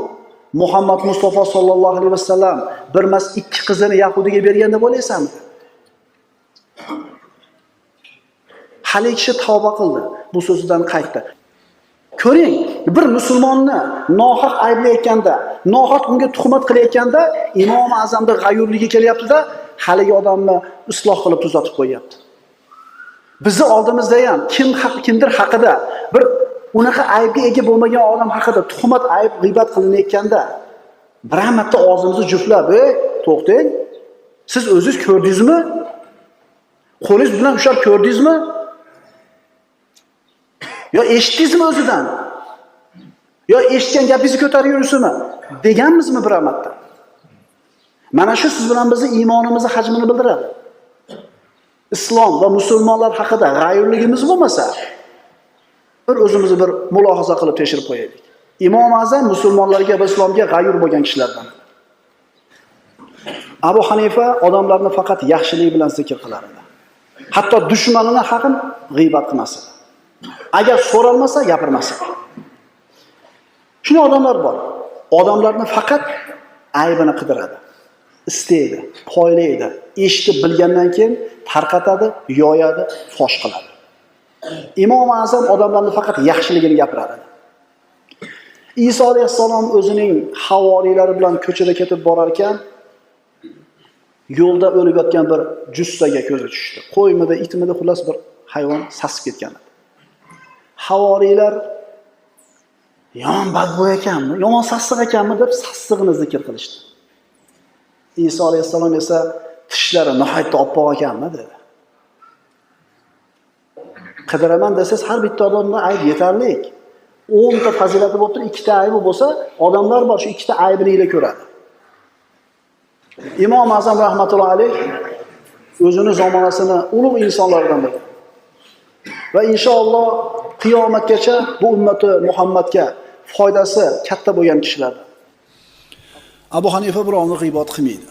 Muhammad Mustafa sallallohu alayhi vasallam bir emas ikki qizini yahudiga bergan deb o'ylaysanmi?" Hali kishi tavba qildi, bu so'zidan qaytdi. Ko'ring, bir musulmonni nohaq ayblayotganda, nohaq unga tuhmat qilayotganda Imom Azamning g'ayurligi kelyapti-da, haligi odamni isloh qilib tuzatib qo'yapti. Bizni oldimizda ham kimdir haqida bir unaqa aybga ega bo'lmagan odam haqida tuhmat, ayb, g'iybat qilinayotganda bir marta og'zimizni juftlab, to'xtang. Siz o'zingiz ko'rdingizmi? Qo'lingiz bilan ushlab ko'rdingizmi? Yo eshitdingizmi o'zidan? Yo eshitgan gapingizni ko'tarib yuribsizmi? Deganmizmi bir marta? Mana shu siz bilan bizning iymonimizni hajmini bildiradi. Islom va musulmonlar haqida g'ayurligimiz bo'lmasa, bir o'zimizni bir mulohaza qilib tekshirib qo'yaylik. Imom Azam musulmonlarga va islomga g'ayur bo'lgan kishilardan. Abu Hanifa odamlarni faqat yaxshilik bilan zikr qilar edi. Hatto dushmanini ham g'iybat qilmas edi. Agar so'ralmasa, gapirmas edi. Shunday odamlar bor. Odamlarni faqat aybini qidiradi. Istaydi, poylaydi, eshitib bilgandan keyin tarqatadi, yoyadi, fosh qiladi. Imom Azam odamlarni faqat yaxshiligini gapiradi. Iso alayhissalom o'zining havoriylari bilan ko'chada ketib borar ekan, yo'lda o'lib yotgan bir jussaga ko'zi tushdi. Qo'ymidi, itmidi, xullas bir hayvon sasib ketgan. Havoriylar yomon badbo ekanmi, yomon sassiq ekanmi deb sassig'ini zikr qilishdi. Iso alayhissalom esa tishlari nihoyatda oppoq ekanmi dedi. Qidiraman desangiz har bitta odamda ayb yetarli. 10 ta fazilati bo'lib turib, 2 ta aybi bo'lsa, odamlar bor shu 2 ta aybini ila ko'radi. Imom Azam rahmatullohi alayh o'zini zamonasini ulug' insonlardan biri. Va inshaalloh qiyomatgacha bu ummati Muhammadga foydasi katta bo'lgan kishilardan. Abu Hanifa birovni g'iybat qilmaydi.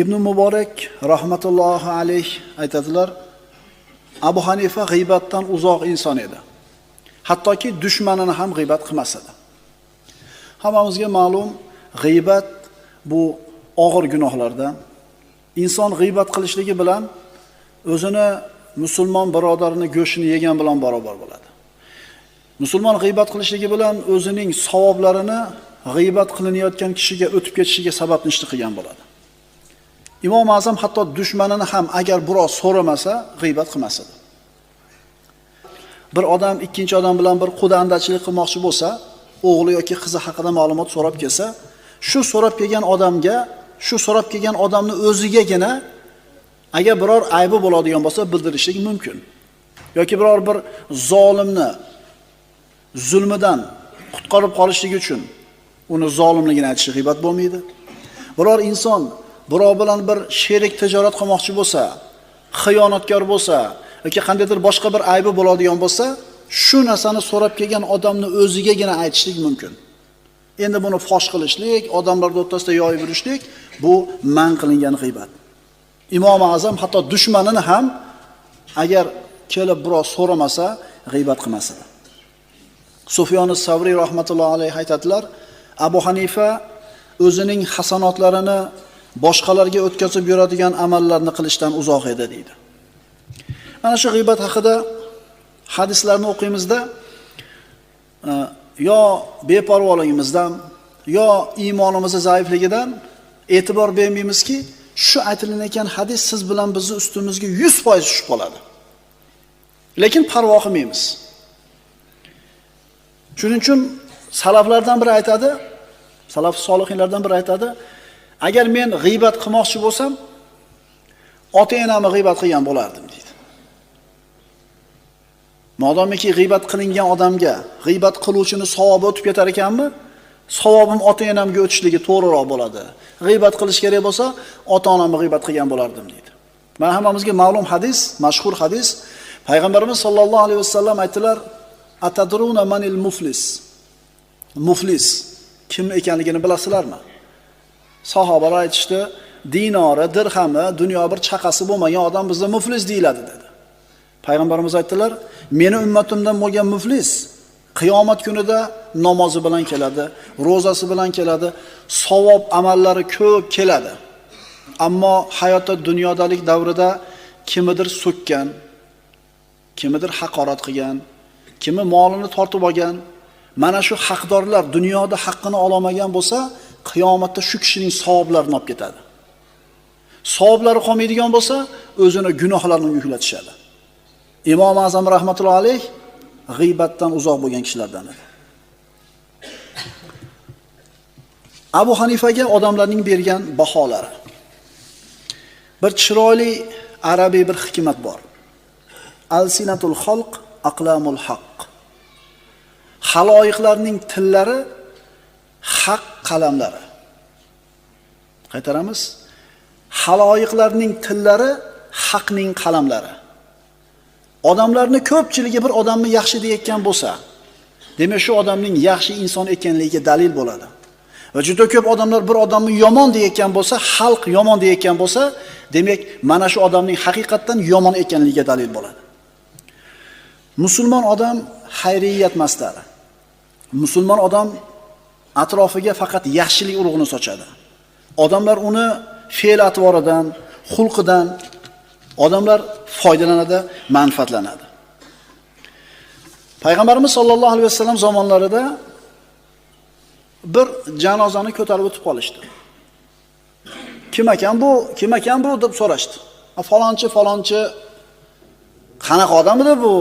Ibn Muborak rahmatullohi alayh aytadilar, Abu Hanifa g'iybatdan uzoq inson edi. Hattoki dushmanini ham g'iybat qilmas edi. Hammamizga ma'lum, g'iybat bu og'ir gunohlardan. Inson g'iybat qilishligi bilan o'zini musulmon birodarini go'shtini yegan bilan barobar bo'ladi. Musulmon g'iybat qilishligi bilan o'zining savoblarini g'iybat qilinayotgan kishiga o'tib ketishiga sabab nishti qilgan bo'ladi. Imom Azam hatto dushmanini ham agar biroz so'ramasa, g'iybat qilmas edi. Bir odam ikkinchi odam bilan bir qudandachilik qilmoqchi bo'lsa, o'g'li yoki qizi haqida ma'lumot so'rab kelsa, shu so'rab kelgan odamni o'zigagina agar biror aybi bo'ladigan bo'lsa bildirishlik mumkin. Yoki biror bir zolimni zulmidan qutqarib qolishlik uchun uni zolimligini aytish g'iybat bo'lmaydi. Biror inson birov bilan bir sherik tijorat qilmoqchi bo'lsa, xiyonatkor bo'lsa yoki qandaydir boshqa bir aybi bo'ladigan bo'lsa, shu narsani so'rab kelgan odamni o'zigagina aytishlik mumkin. Endi buni fosh qilishlik, odamlar o'rtasida yoyib yurishlik bu man qilingan g'iybat. Imom Azam hatto dushmanini ham agar kelib biroz so'ramasa, g'iybat qilmas edi. Sufyon as-Savriy rahmatullohi alayhi aytadilar, Abu Hanifa o'zining hasanotlarini boshqalarga o'tkazib yuradigan amallarni qilishdan uzoq edi deydi. Mana shu g'iybat haqida hadislarni o'qimizda yo beparvoligimizdan yo iymonimiz zaifligidan e'tibor bermaymizki, shu aytilayotgan hadis siz bilan bizni ustimizga 100% tushib qoladi. Lekin parvo qilmaymiz. Shuning uchun salaflardan biri aytadi, salaf solihinlardan biri aytadi, agar men g'iybat qilmoqchi bo'lsam, ota-enamni g'iybat qilgan bo'lardim deydi. Modomiki g'iybat qilingan odamga g'iybat qiluvchini savobi o'tib ketar ekanmi, savobim ota-enamga o'tishligi to'g'riroq bo'ladi. G'iybat qilish kerak bo'lsa, ota-onamni g'iybat qilgan bo'lardim deydi. Mana hammamizga ma'lum hadis, mashhur hadis. Payg'ambarimiz sollallohu alayhi vasallam aytdilar: "Atadruna manil muflis?" Muflis kim ekanligini bilasizlarmi? Sahobalar aytishdi, dinori, dirhami, dunyo bir chaqasi bo'lmagan odam bizda muflis deyiladi dedi. Payg'ambarimiz aytdilar, meni ummatimdan bo'lgan muflis qiyomat kunida namozi bilan keladi, ro'zasi bilan keladi, savob amallari ko'p keladi. Ammo hayotda dunyodalik davrida kimidir so'kkan, kimidir haqorat qilgan, kimi molini tortib olgan, mana shu haqdorlar dunyoda haqqini olamagan bo'lsa, qiyomatda shu kishining savoblarini olib ketadi. Savoblari qolmaydigan bo'lsa, o'zini gunohlarini yuklatishadi. Imom Azam rahmatullohi alayh g'iybatdan uzoq bo'lgan kishilardan edi. Abu Hanifaga odamlarning bergan baholari. Bir chiroyli arabiy bir hikmat bor. Al-sinatul xalq aqlamul haqq. Haloyiqlarning tillari haq qalamlari. Qaytaramiz. Haloyiqlarning tillari haqning qalamlari. Odamlarni ko'pchiligi bir odamni yaxshi deyotgan bo'lsa, demak shu odamning yaxshi inson ekanligiga dalil bo'ladi. Va juda ko'p odamlar bir odamni yomon deyotgan bo'lsa, xalq yomon deyotgan bo'lsa, demak mana shu odamning haqiqatan yomon ekanligiga dalil bo'ladi. Musulmon odam xayriyat mastari. Musulmon odam atrofiga faqat yaxshilik urug'ini sochadi. Odamlar uni fe'l-atvoridan, xulqidan odamlar foydalanadi, manfaatlanadi. Payg'ambarimiz sollallohu alayhi vasallam zamonlarida bir janozani ko'tarib o'tib qolishdi. Kim ekan bu deb so'rashdi. Falonchi qanaqa odam edi bu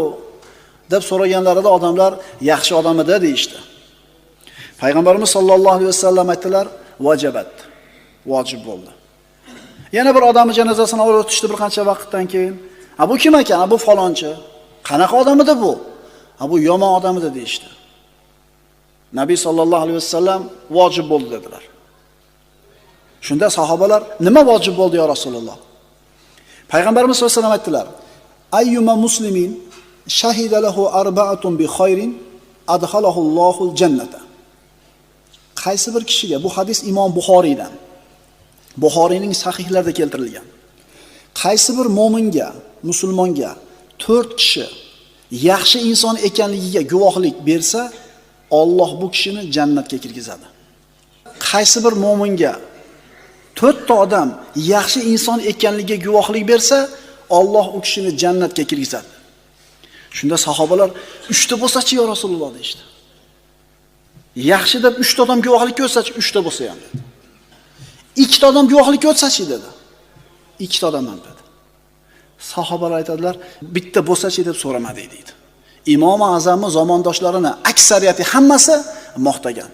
deb so'raganlarida odamlar yaxshi odam edi deyishdi. Payg'ambarimiz sollallohu alayhi vasallam aytdilar, vajabat. Vojib bo'ldi. Yana bir odamning janozasini olib o'tishdi bir qancha vaqtdan keyin. Bu kim ekan? Bu falonchi. Qanaqa odam edi bu? Bu yomon odam edi deyishdi. Nabiy sollallohu alayhi vasallam vojib bo'ldi dedilar. Shunda sahobalar, nima vojib bo'ldi ya Rasululloh? Payg'ambarimiz sollallohu alayhi vasallam aytdilar: Ayyuma muslimin shahida lahu arba'atun bi khayrin adkhalahu Allohul jannata. Qaysi bir kishiga, bu hadis Imom Buxoriydan, Buxoriyning sahihlarida keltirilgan. Qaysi bir mo'minga, musulmonga 4 kishi yaxshi inson ekanligiga guvohlik bersa, Alloh bu kishini jannatga kirgizadi. Qaysi bir mo'minga 4 ta odam yaxshi inson ekanligiga guvohlik bersa, Alloh u kishini jannatga kirgizadi. Shunda sahobalar 3 ta bo'lsa-chi ya Rasululloh deydi. Yaxshi deb 3 ta odam guvohlik ko'rsatsa, 3 ta bo'lsa ham. 2 ta odam guvohlik ko'rsatchi dedi. ikkita odamman dedi. Sahobalar aytadilar, bitta bo'lsa-chi deb so'ramadik deydi. Imom Azamni zamondoshlarini aksariyati hammasi maqtagan.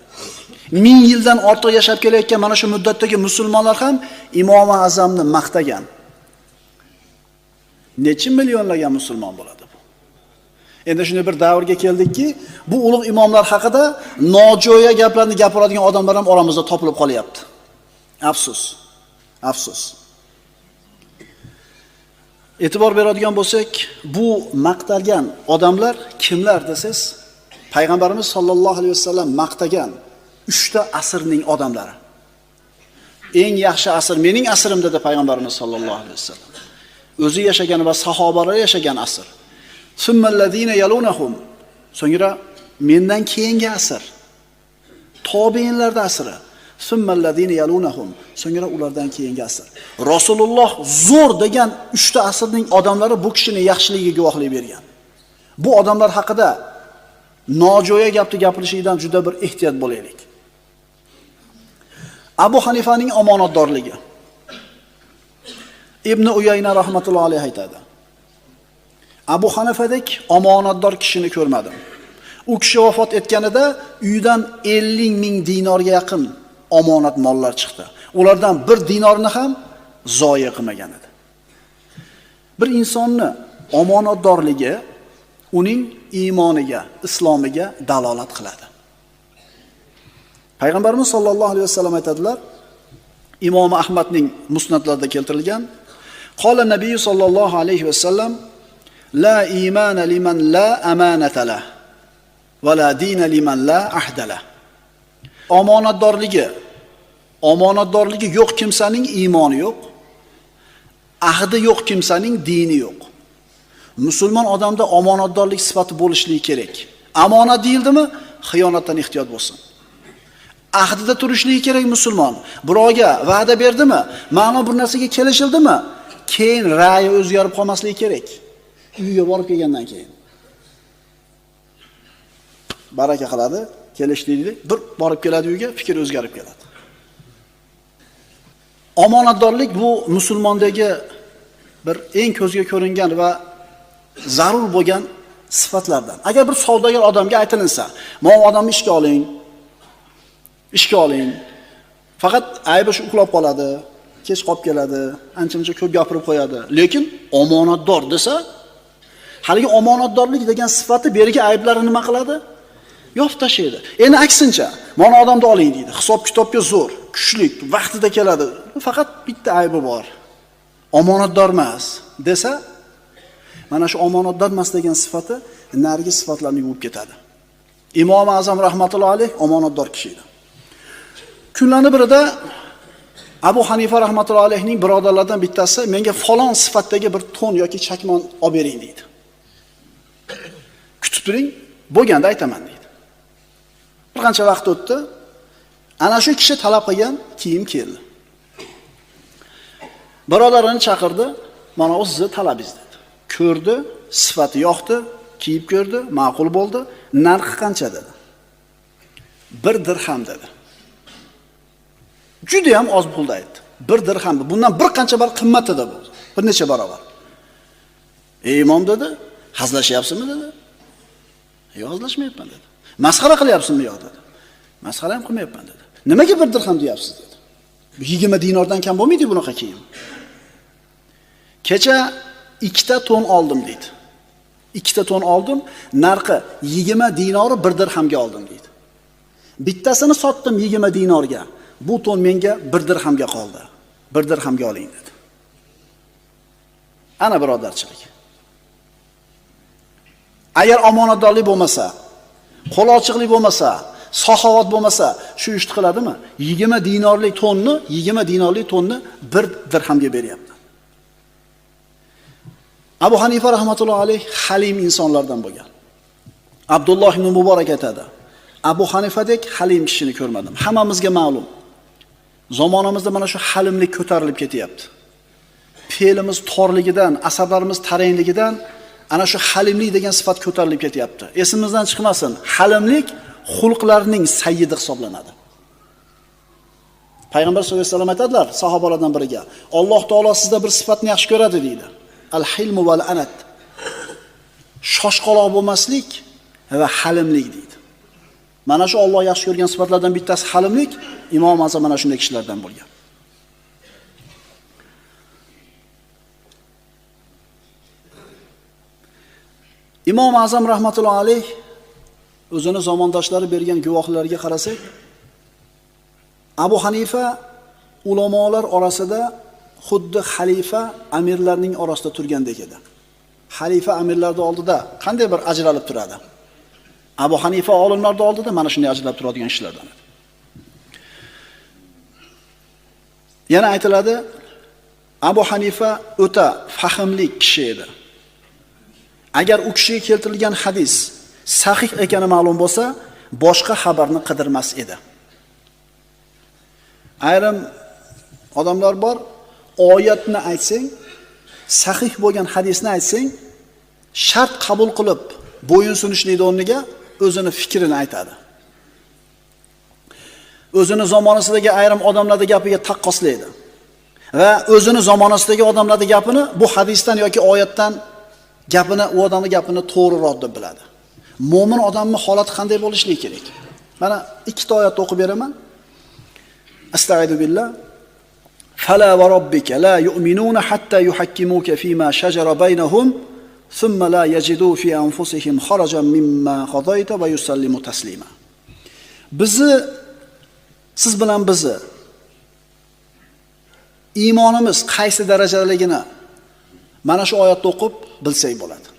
1000 yildan ortiq yashab kelayotgan mana shu muddatdagi musulmonlar ham Imom Azamni maqtagan. Necha millionlarga musulmon bo'ladi bu? Endi shunday bir davrga keldikki, bu ulug' imomlar haqida nojo'ya gaplarni gapiradigan odamlar ham oramizda topilib qolyapti. Afsus. Afsus. E'tibor beradigan bo'lsak, bu maqtalgan odamlar kimlar desiz? Payg'ambarimiz sollallohu alayhi vasallam maqtagan 3 ta asrning odamlari. Eng yaxshi asr mening asrim dedi Payg'ambarimiz sollallohu alayhi vasallam. O'zi yashagan va sahobalar yashagan asr. Summallazina yalunahum. So'ngra mendan keyingi asr. Tobiinlarda asri. Summallazina yalunahum. So'ngra ulardan keyingi asr. Rasululloh zo'r degan 3 ta asrning odamlari bu kishining yaxshiligiga guvohlik bergan. Bu odamlar haqida nojo'ya gapni gapirishdan juda bir ehtiyot bo'laylik. Abu Hanifaning omonatdorligi. Ibn Uyayna rahmatullohi alayhi aytadi. Abu Hanifadek omonatdor kishini ko'rmadim. U kishi vafot etganida uyidan 50 ming dinorga yaqin omonat mollar chiqdi. Ulardan 1 dinorni ham zoya qilmagan edi. Bir insonni omonatdorligi uning iymoniga, islomiga dalolat qiladi. Payg'ambarimiz sollallohu alayhi vasallam aytadilar, Imom Ahmadning musnadlarida keltirilgan, qala nabiy sollallohu alayhi vasallam la imana liman la amanata la va la dina liman la ahda la. Omonatdorligi yo'q kimsaning iymoni yo'q, ahdi yo'q kimsaning dini yo'q. Musulmon odamda omonatdorlik sifati bo'lishligi kerak. Amonat deyildimi, xiyonatdan ehtiyot bo'lsin. Ahdida turishligi kerak musulmon. Birovga va'da berdimi, ma'no bir narsaga kelishildimi, keyin ra'yi o'zgarib qolmasligi kerak. Uyga borib kelgandan keyin. Baraka qiladi, kelishdik, bir borib keladi uyga, fikr o'zgarib keladi. Omonatdorlik bu musulmondagi bir eng ko'zga ko'ringan va zarur bo'lgan sifatlardan. Agar bir savdogar odamga aytilinsa, "Mana odamni ishga oling. Faqat aybi shu uxlab qoladi, kech qolib keladi, ancha-muncha ko'p gapirib qo'yadi, lekin omonatdor" desa, haligi omonatdorlik degan sifati berigi ayblarini nima qiladi? Yopib tashlaydi. Endi aksincha, "Mana odamni oling" deydi. Hisob-kitobga zo'r, kuchli, vaqtida keladi. Faqat bitta aybi bor. Omonatdor emas desa, mana shu omonatdor emas degan sifati narigi sifatlarni yuvib ketadi. Imom Azam rahmatullohi alayh omonatdor kishi edi. Kunlarning birida Abu Hanifa rahmatullohi alayhning birodarlaridan bittasi menga falon sifatdagi bir to'n yoki chakmon olib bering deydi. Kutib turing, bo'lganda aytaman deydi. Bir qancha vaqt o'tdi. Ana shu kishi talab qilgan kiyim keldi. Birodarini chaqirdi, "Mana bu sizning talabingiz" dedi. Ko'rdi, sifati yoqdi, kiyib ko'rdi, ma'qul bo'ldi. Narxi qancha dedi. 1 dirham dedi. Juda ham oz pulda aytdi. 1 dirham. Bundan bir qancha bar qimmat edi bu. Bir necha barobar. Imom dedi, "Hazlashyapsizmi?" dedi. "Yo'q, hazlashmayapman" dedi. "Masxara qilyapsizmi?" "Yo'q" dedi. "Masxara ham qilmayapman" dedi. "Nimaga 1 dirham deyapsiz?" dedi. 20 dinordan kam bo'lmaydi bunaqa kiyim. "Kecha 2 ta to'n oldim" dedi. 2 ta to'n oldim, narxi 20 dinori 1 dirhamga oldim dedi. Bittasini sotdim 20 dinorga. Bu to'n menga 1 dirhamga qoldi. 1 dirhamga oling dedi. Ana birodarchilik. Agar omonatdorlik bo'lmasa, qo'l ochiqlik bo'lmasa, saxovat bo'lmasa, shu ishni qiladimi? 20 dinorlik to'nni 1 dirhamga beryapti. Abu Hanifa rahmatullohi alayh halim insonlardan bo'lgan. Abdulloh ibn Muborak aytadi: Abu Hanifadek halim kishini ko'rmadim. Hammamizga ma'lum. Zamonimizda mana shu halimlik ko'tarilib ketyapti. Fe'limiz torligidan, asablarimiz tarangligidan ana shu halimlik degan sifat ko'tarilib ketyapti. Esimizdan chiqmasin. Halimlik xulqlarning sayyidi hisoblanadi. Payg'ambar sollallohu alayhi vasallam aytadilar sahobalardan biriga, Alloh taolo sizda bir sifatni yaxshi ko'radi deydi. Al-hilmu val anat. Shoshqaloq bo'lmaslik va halimlik deydi. Mana shu Alloh yaxshi ko'rgan sifatlardan bittasi halimlik. Imom Azam mana shunday kishilardan bo'lgan. Imom Azam rahmatullohi alayh o'zini zamondoshlari bergan guvohlarga qarasak, Abu Hanifa ulamolar orasida xuddi xalifa amirlarning orasida turgandek edi. Xalifa amirlarning oldida qanday bir ajralib turadi? Abu Hanifa olimlarning oldida mana shunday ajralib turadigan kishilardan edi. Yana aytiladi, Abu Hanifa o'ta fahmli kishi edi. Agar u kishiga keltirilgan hadis sahih ekani ma'lum bo'lsa, boshqa xabarni qidirmas edi. Ayrim odamlar bor, oyatni aytsang, sahih bo'lgan hadisni aytsang, shart qabul qilib, bo'yin sunishlikning o'rniga o'zini fikrini aytadi. O'zini zamonasidagi ayrim odamlarning gapiga taqqoslaydi. Va o'zini zamonasidagi odamlarning gapini bu hadisdan yoki oyatdan gapini, u odamning gapini to'g'riroq deb biladi. Mo'min odamning holati qanday bo'lishligi kerak? Mana ikkita oyatni o'qib beraman. Astagfiru billah. Fala va robbika la yu'minuna hatta yuhakkimuka fima shajara baynahum thumma la yajidu fi anfusihim harajan mimma qadayta va yusallimu taslima. Siz bilan bizni iymonimiz qaysi darajadaligini mana shu oyatni o'qib bilsak bo'ladi.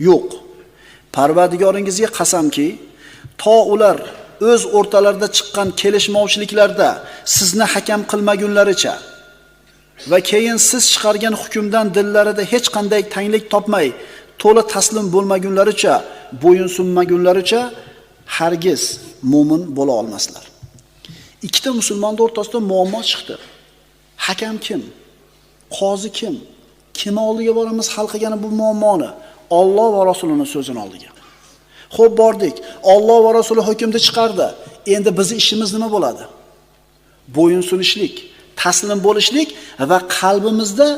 Yo'q. Parvardigoringizga qasamki, to ular o'z o'rtalarida chiqqan kelishmovchiliklarda sizni hakam qilmagunlaricha va keyin siz chiqargan hukmdan dillarida hech qanday tanglik topmay, to'la taslim bo'lmagunlaricha, bo'yin sunmagunlaricha hargiz mu'min bo'la olmaslar. Ikkita musulmonning o'rtasida muammo chiqdi. Hakam kim? Qozi kim? Kim oldiga boramiz hal qilgani bu muammoni? Alloh va Rasulining so'zini oldiga. Xo'p, bordik. Alloh va Rasuli hukmni chiqardi. Endi bizning ishimiz nima bo'ladi? Bo'yin sunishlik, taslim bo'lishlik va qalbimizda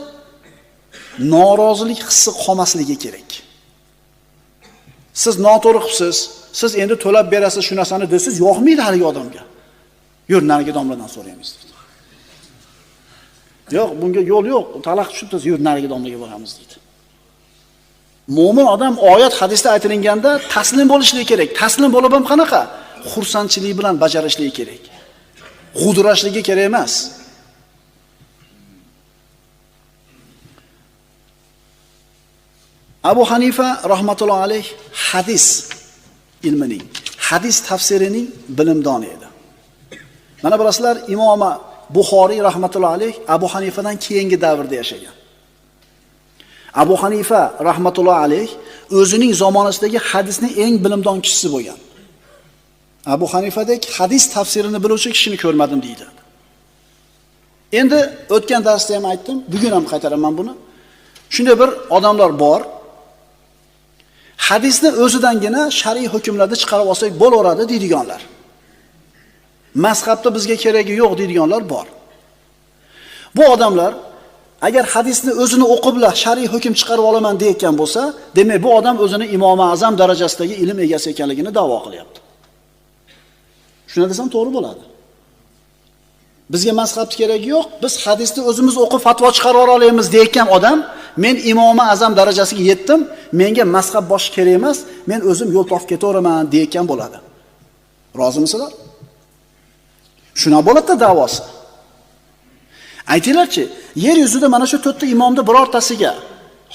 norozilik hissi qolmasligi kerak. Siz noto'g'ri qilibsiz, siz endi to'lab berasiz shu narsani desiz, yo'qmaydi haliga odamga. Yur, nariga domladan so'raymiz dedi. Yo'q, bunga yo'l yo'q. Talaq tushibsiz, yur, nariga domlaga boramiz dedi. Mo'min odam oyat hadisda aytilganda taslim bo'lishligi kerak. Taslim bo'lib ham qanaqa? Xursandchilik bilan bajarishligi kerak. G'udrashligi kerak emas. Abu Hanifa rahmatullohi alayh hadis ilmining, hadis tafsirining bilimdoni edi. Mana bilasizlar, Imom Buxoriy rahmatullohi alayh Abu Hanifadan keyingi davrda yashagan. Abu Hanifa rahmatullohi alayh o'zining zamonasidagi hadisning eng bilimdon kishisi bo'lgan. Abu Hanifadek hadis tafsirini biluvchi kishini ko'rmadim deydi. Endi o'tgan darsda ham aytdim, bugun ham qaytaraman buni. Shunday bir odamlar bor. Hadisni o'zidangina shar'iy hukmlarni chiqarib olsak bo'laveradi deydiganlar. Mazhabda bizga keragi yo'q deydiganlar bor. Bu odamlar agar hadisni o'zini o'qiblar shar'iy hukm chiqarib olaman deyotgan bo'lsa, demak bu odam o'zini Imom Azam darajasidagi ilm egasi ekanligini da'vo qilyapti. Shuna desam to'g'ri bo'ladi. Bizga mazhabni keragi yo'q, biz hadisni o'zimiz o'qib fatvo chiqarib olamiz deyotgan odam, men Imom Azam darajasiga yetdim, menga mazhab bosh kerak emas, men o'zim yo'l topib ketaveraman deyotgan bo'ladi. Rozimisizlar? Shuna bo'ladi da'vosi. Aytinglarchi, yer yuzida mana shu 4 ta imomda birortasiga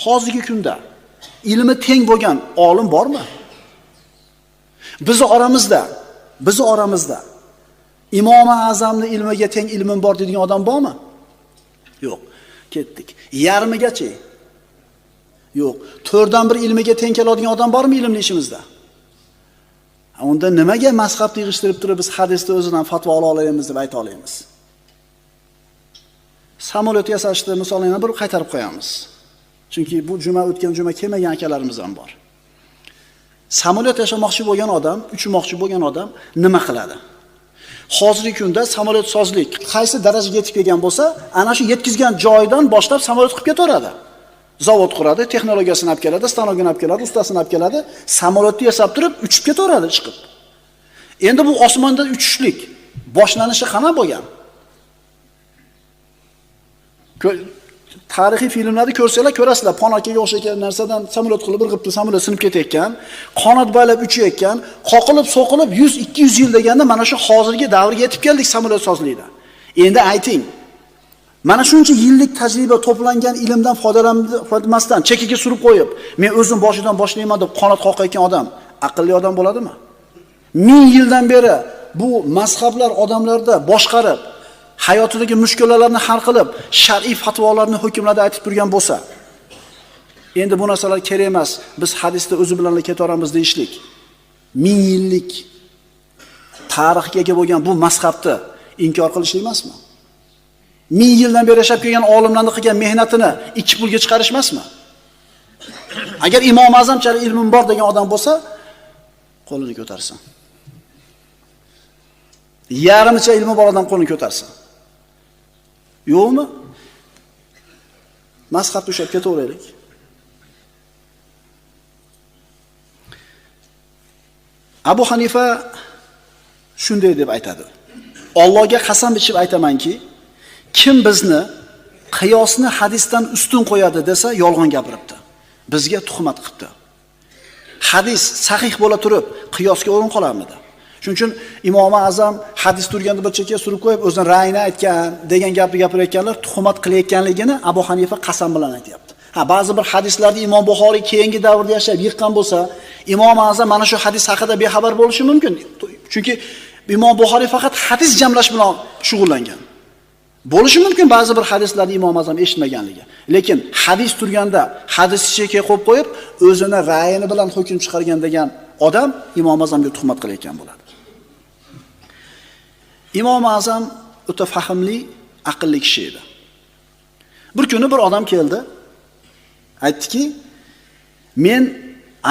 hozirgi kunda ilmi teng bo'lgan olim bormi? Bizi oramizda Imom Azamning ilmiga teng ilmim bor degan odam bormi? Yo'q. Ketdik. Yarmigacha. Yo'q. 4dan 1 ilmiga teng keladigan odam bormi ilmli ishimizda? Unda nimaga mazhabni yig'ishtirib turib biz hadisda o'zidan fatvo ola olamiz deb ayta olamiz? Samolyot yasashni misolini yana bir qaytarib qo'yamiz. Chunki bu o'tgan juma kelmagan akalarimiz ham bor. Samolyot yashamoqchi bo'lgan odam, uchmoqchi bo'lgan odam nima qiladi? Hozirgi kunda samolyotsozlik qaysi darajaga yetib kelgan bo'lsa, ana shu yetkizgan joyidan boshlab samolyot qilib ketaveradi. Zavod quradi, texnologiyasini olib keladi, stanogini olib keladi, ustasini olib keladi, samolyotni yasab turib uchib ketaveradi chiqib. Endi bu osmonda uchishlik boshlanishi qana bo'lgan? Tarixiy filmlarni ko'rsanglar ko'rasizlar, Ponokaga o'xshagan narsadan samolyot qilib bir qilibdi, samolyot sinib ketayotgan, qanot boylab uchayotgan, qoqilib, so'qilib 100-200 yil deganda mana shu hozirgi davrga yetib keldik samolyotsozlikda. Endi ayting, mana shuncha yillik tajriba to'plangan ilmdan foydalanmasdan chekiga surib qo'yib, men o'zim boshidan boshlayman deb qanot qoqayotgan odam aqlli odam bo'ladimi? 1000 yildan beri bu mazhablar odamlarda boshqarib, hayotidagi mushkulalarni hal qilib, shar'iy fatvolarni, hukmlarni aytib turgan bo'lsa, endi bu narsalar kerak emas, biz hadisda o'zi bilan ketaveramiz deyishlik. 1000 yillik tarixga ega bo'lgan bu mazhabni inkor qilishlik emasmi? 1000 yildan beri yashab kelgan olimlarning qilgan mehnatini ikki pulga chiqarish emasmi? Agar Imom Azamchalik ilmim bor degan odam bo'lsa, qo'lini ko'tarsin. Yarimicha ilmi bor odam qo'lini ko'tarsin. Yo'qmi? Mazhabga o'xshab ketaveraylik. Abu Hanifa shunday deb aytadi. Allohga qasam ichib aytamanki, kim bizni qiyosni hadisdan ustun qo'yadi desa, yolg'on gapiribdi. Bizga tuhmat qilibdi. Hadis sahih bo'la turib, qiyosga o'rin qolarmidi? Shuning uchun Imom Azam hadis turganda bir chekkaga surib qo'yib, o'zining ra'yini aytgan, degan gapni gapirayotganlar tuhmat qilayotganligini Abu Hanifa qasam bilan aytayapti. Ba'zi bir hadislarni Imom Buxoriy keyingi davrda yashab yiqqan bo'lsa, Imom Azam mana shu hadis haqida bexabar bo'lishi mumkin. Chunki Imom Buxoriy faqat hadis jamlash bilan shug'ullangan. Bo'lishi mumkin ba'zi bir hadislarni Imom Azam eshitmaganligi. Lekin hadis turganda hadisni chekkaga qo'yib qo'yib, o'zini ra'yini bilan hukm chiqargan degan odam Imom Azamga tuhmat qilayotgan bo'ladi. Imom Azam o'ta fahmli, aqlli kishi edi. Bir kuni bir odam keldi, aytdiki, men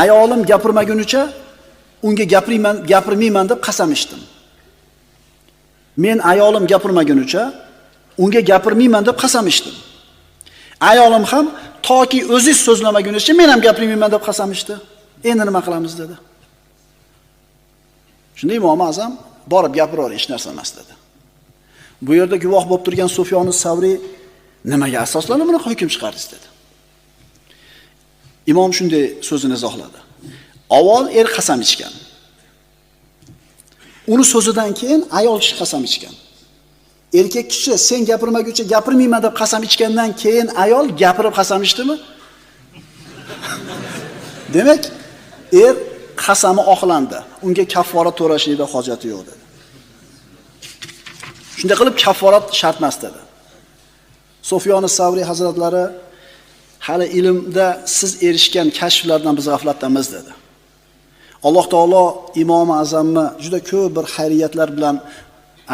ayolim gapirmagunicha unga gapirmayman deb qasam ichdim. Men ayolim gapirmagunicha unga gapirmayman deb qasam ichdim. Ayolim ham toki o'zingiz so'zlamagunicha men ham gapirmayman deb qasam ichdi. Endi nima qilamiz dedi. Shunda Imom Azam borib gapiraver, hech narsa emas dedi. Bu yerda guvoh bo'lib turgan Sufyon as-Savriy nimaga asoslanib buni hukm chiqardingiz dedi. Imom shunday so'zini izohladi. Avval qasam ichgan. Uni so'zidan keyin ayol kishi qasam ichgan. Erkak kishi sen gapirmaguncha gapirmayman deb qasam ichgandan keyin ayol gapirib qasam ichdimi? Demak, qasami oqlandi. Unga kafforat to'lashlikda hojati yo'q dedi. Shunday qilib kafforat shart emas dedi. Sufyon as-Savriy hazratlari hali ilmda siz erishgan kashflardan biz g'aflatdamiz dedi. Alloh taolo Imom Azamni juda ko'p bir xayriyatlar bilan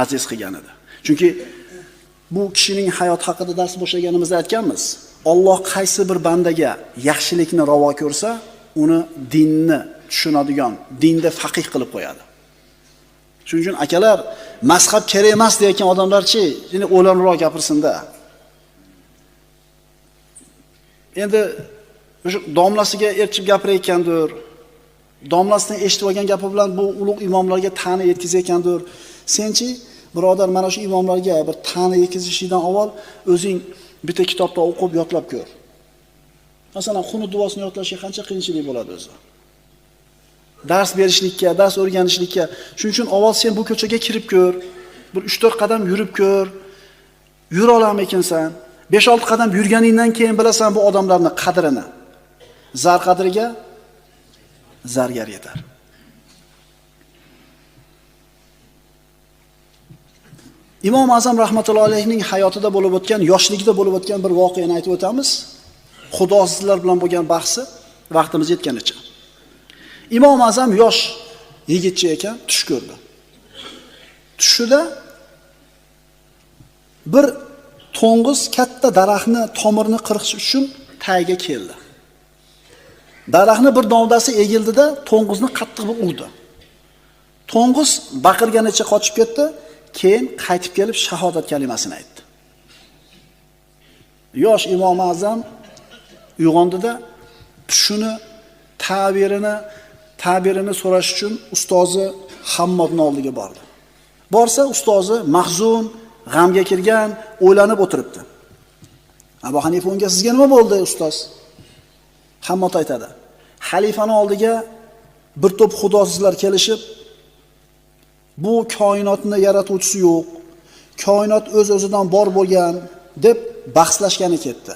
aziz qilgan edi. Chunki bu kishining hayot haqida dars boshlaganimizda aytganmiz. Alloh qaysi bir bandaga yaxshilikni ravo ko'rsa, uni dinni tushunadigan, dinda faqih qilib qo'yadi. Shuning uchun akalar, mazhab kerak emas deyotgan odamlarchi, ya'ni o'lanroq gapirsin-da. Endi o'sha domlasiga erchib gapirayotgandir. Domlasidan eshitib olgan gapi bilan bu ulug' imomlarga ta'na yetkazayotgandir. Senchi, birodar, mana shu imomlarga bir ta'na yetkazishdan avval o'zing bitta kitobda o'qib yodlab ko'r. Masalan, Qunut duosini yodlashga qancha qiyinchilik bo'ladi o'zi. Dars berishlikka, dars o'rganishlikka. Shuning uchun avval sen bu ko'chaga kirib ko'r, bir 3-4 qadam yurib ko'r. Yura olarmikansan? 5-6 qadam yurganingdan keyin bilasan bu odamlarning qadrini. Zar qadriga zargar yetar. Imom Azam rahmatullohi alayhining hayotida bo'lib o'tgan, yoshligida bo'lib o'tgan bir voqeani aytib o'tamiz. Xudosizlar bilan bo'lgan bahsi vaqtimiz yetganicha. Imom Azam yosh yigitcha ekan, tush ko'rdi. Tushida bir to'ng'iz katta daraxtni tomirini qirish uchun tagiga keldi. Daraxtni bir novdasi egildida to'ng'izni qattiq urdi. To'ng'iz baqirganicha qochib ketdi, keyin qaytib kelib shahodat kalimasini aytdi. Yosh Imom Azam uyg'ondida shuni ta'birini so'rash uchun ustozi Hammodning oldiga bordi. Borsa ustozi mahzun, g'amga kirgan, o'ylanib o'tiribdi. Abu Hanifa unga sizga nima bo'ldi, ustoz? Hammod aytadi. Xalifaning oldiga bir to'p xudosizlar kelishib, bu koinotni yaratuvchisi yo'q, koinot o'z-o'zidan bor bo'lgan deb bahslashgani ketdi.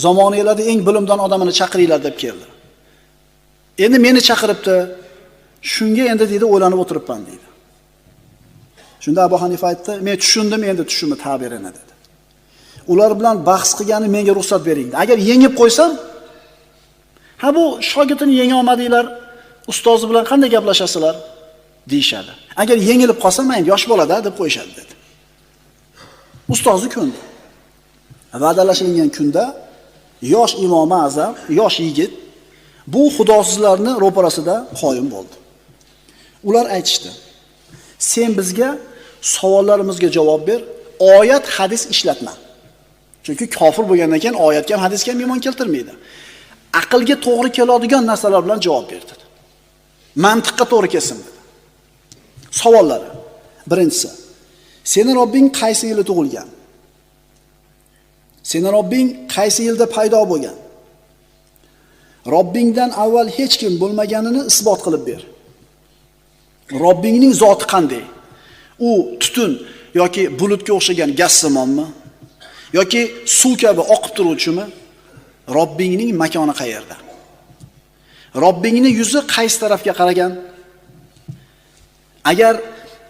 Zamonlarda eng bilimdon odamini chaqiringlar deb keldi. Endi meni chaqiribdi. Shunga endi deydi o'ylanib o'tiribman deydi. Shunda Abu Hanifa aytdi, men tushundim endi tushimni ta'birini dedi. Ular bilan bahs qilgani menga ruxsat bering. Agar yengib qo'ysam, ha bu shogirdini yenga olmadinglar, ustozi bilan qanday gaplashasizlar deyshadi. Agar yengilib qolsam, men yosh bolada deb qo'yishadi dedi. Ustozi ko'ndi. Va'dalashilgan kunda yosh Imom Azam, yosh yigit bu xudosizlarni ro'parasida qoyim bo'ldi. Ular aytishdi: "Sen bizga savollarimizga javob ber, oyat, hadis ishlatma." Chunki kofir bo'lgandan keyin oyatga ham, hadisga ham iymon keltirmaydi. Aqlga to'g'ri keladigan narsalar bilan javob ber dedi. Mantiqqa to'g'ri kelsin dedi. Savollari. Birinchisi: Seni Robbing qaysi yilda tug'ilgan? Seni Robbing qaysi yilda paydo bo'lgan? Robbingdan avval hech kim bo'lmaganini isbot qilib ber. Robbingning zoti qanday? U tutun yoki bulutga o'xshagan gazsimonmi? Yoki suv kabi oqib turuvchimi? Robbingning makoni qayerda? Robbingning yuzi qaysi tarafga qaragan? Agar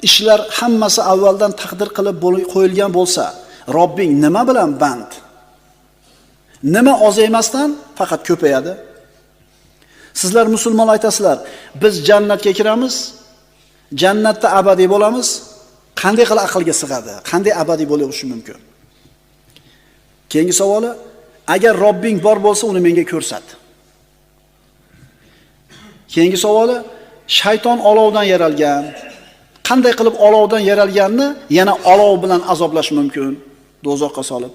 ishlar hammasi avvaldan taqdir qilib qo'yilgan bo'lsa, Robbing nima bilan band? Nima ozaymasdan faqat ko'payadi? Sizlar musulmon aytasizlar, biz jannatga kiramiz, jannatda abadiy bo'lamiz. Qanday qilib aqlga sig'adi? Qanday abadiy bo'lishi mumkin? Keyingi savoli: agar Robbing bor bo'lsa, uni menga ko'rsat. Keyingi savoli: shayton olovdan yaralgan. Qanday qilib olovdan yaralganni yana olov bilan azoblash mumkin? Do'zaxga solib.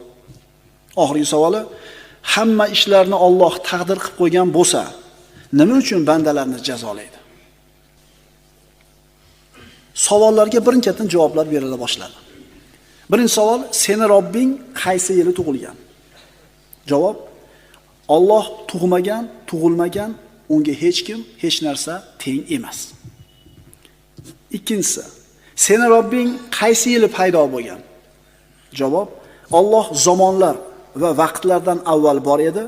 Oxirgi savoli: hamma ishlarni Alloh taqdir qilib qo'ygan bo'lsa, nima uchun bandalarni jazolaydi? Savollarga birin-ketin javoblar berila boshladi. Birinchi savol: seni Robbing qaysi yili tug'ilgan? Javob: Alloh tug'magan, tug'ilmagan, unga hech kim, hech narsa teng emas. Ikkinchisi: seni Robbing qaysi yili paydo bo'lgan? Javob: Alloh zamonlar va vaqtlardan avval bor edi,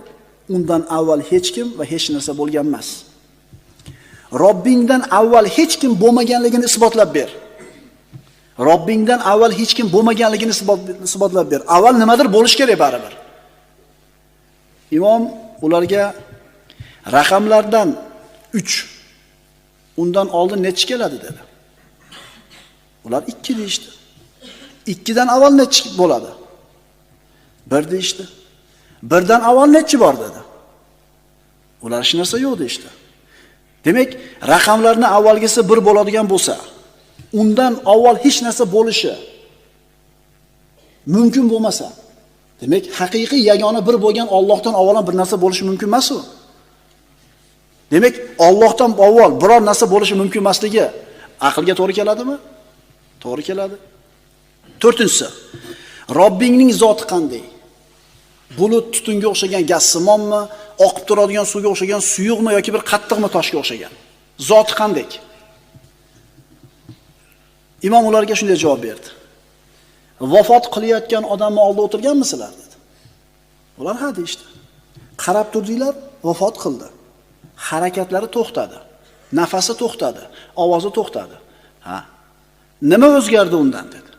undan avval hech kim va hech narsa bo'lgan emas. Robbingdan avval hech kim bo'lmaganligini isbotlab ber. Robbingdan avval hech kim bo'lmaganligini isbotlab ber. Avval nimadir bo'lish kerak baribir. Imom ularga raqamlardan 3, undan oldin nechi keladi dedi. Ular 2 deyishdi. 2 dan avval nechi bo'ladi? 1 deyishdi. 1 dan avval nechi bor dedi. Ular hech narsa yo'q deyishdi. Demak, raqamlarning avvalgisi 1 bo'ladigan bo'lsa, undan avval hech narsa bo'lishi mumkin bo'lmasa, demak, haqiqiy yagona bir bo'lgan Allohdan avval bir narsa bo'lishi mumkin emas-ku. Demak, Allohdan avval biror narsa bo'lishi mumkin emasligi aqlga to'g'ri keladimi? To'g'ri keladi. 4-inchisi: Robbingning zoti qanday? Bulut tutunga o'xshagan gazsimonmi, oqib turadigan suvga o'xshagan suyuqmi yoki bir qattiqmi toshga o'xshagan? Zoti qanday? Imom ularga shunday javob berdi: vafot qilayotgan odamni oldida o'tirganmisizlar dedi. Ular ha deyishdi. Qarab turdinglar, vafot qildi. Harakatlari to'xtadi. Nafasi to'xtadi, ovozi to'xtadi. Ha. Nima o'zgardi undan dedi.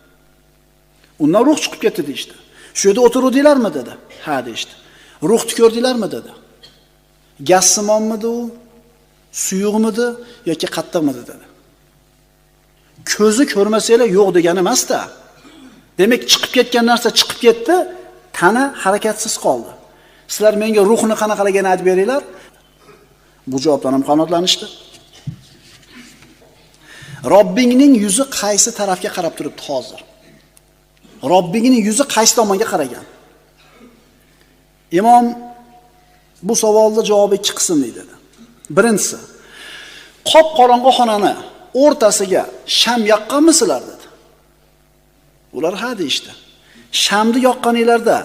Undan ruh chiqib ketdi deyishdi. Shu yerda o'tiruvdinglarmi dedi. Ha deyishdi. Ruhni ko'rdinglarmi dedi. Gazsimonmidi u? Suyuqmidi yoki qattiqmidi dedi. Ko'zi ko'rmasanglar yo'q degani emas-da. Demak, chiqib ketgan narsa chiqib ketdi, tana harakatsiz qoldi. Sizlar menga ruhni qanaqaligini aytib beringlar. Bu javobdan ham qanoatlanishdi. Robbingning yuzi qaysi tarafga qarab turibdi hozir? Robbingning yuzi qaysi tomonga qaragan? Imom bu savolda javobi ikki qismli dedi. Birinchisi, qop-qorong'u xonani o'rtasiga sham yoqqanmisizlar dedi. Ular ha deyishdi. Shamni yoqqaninglarda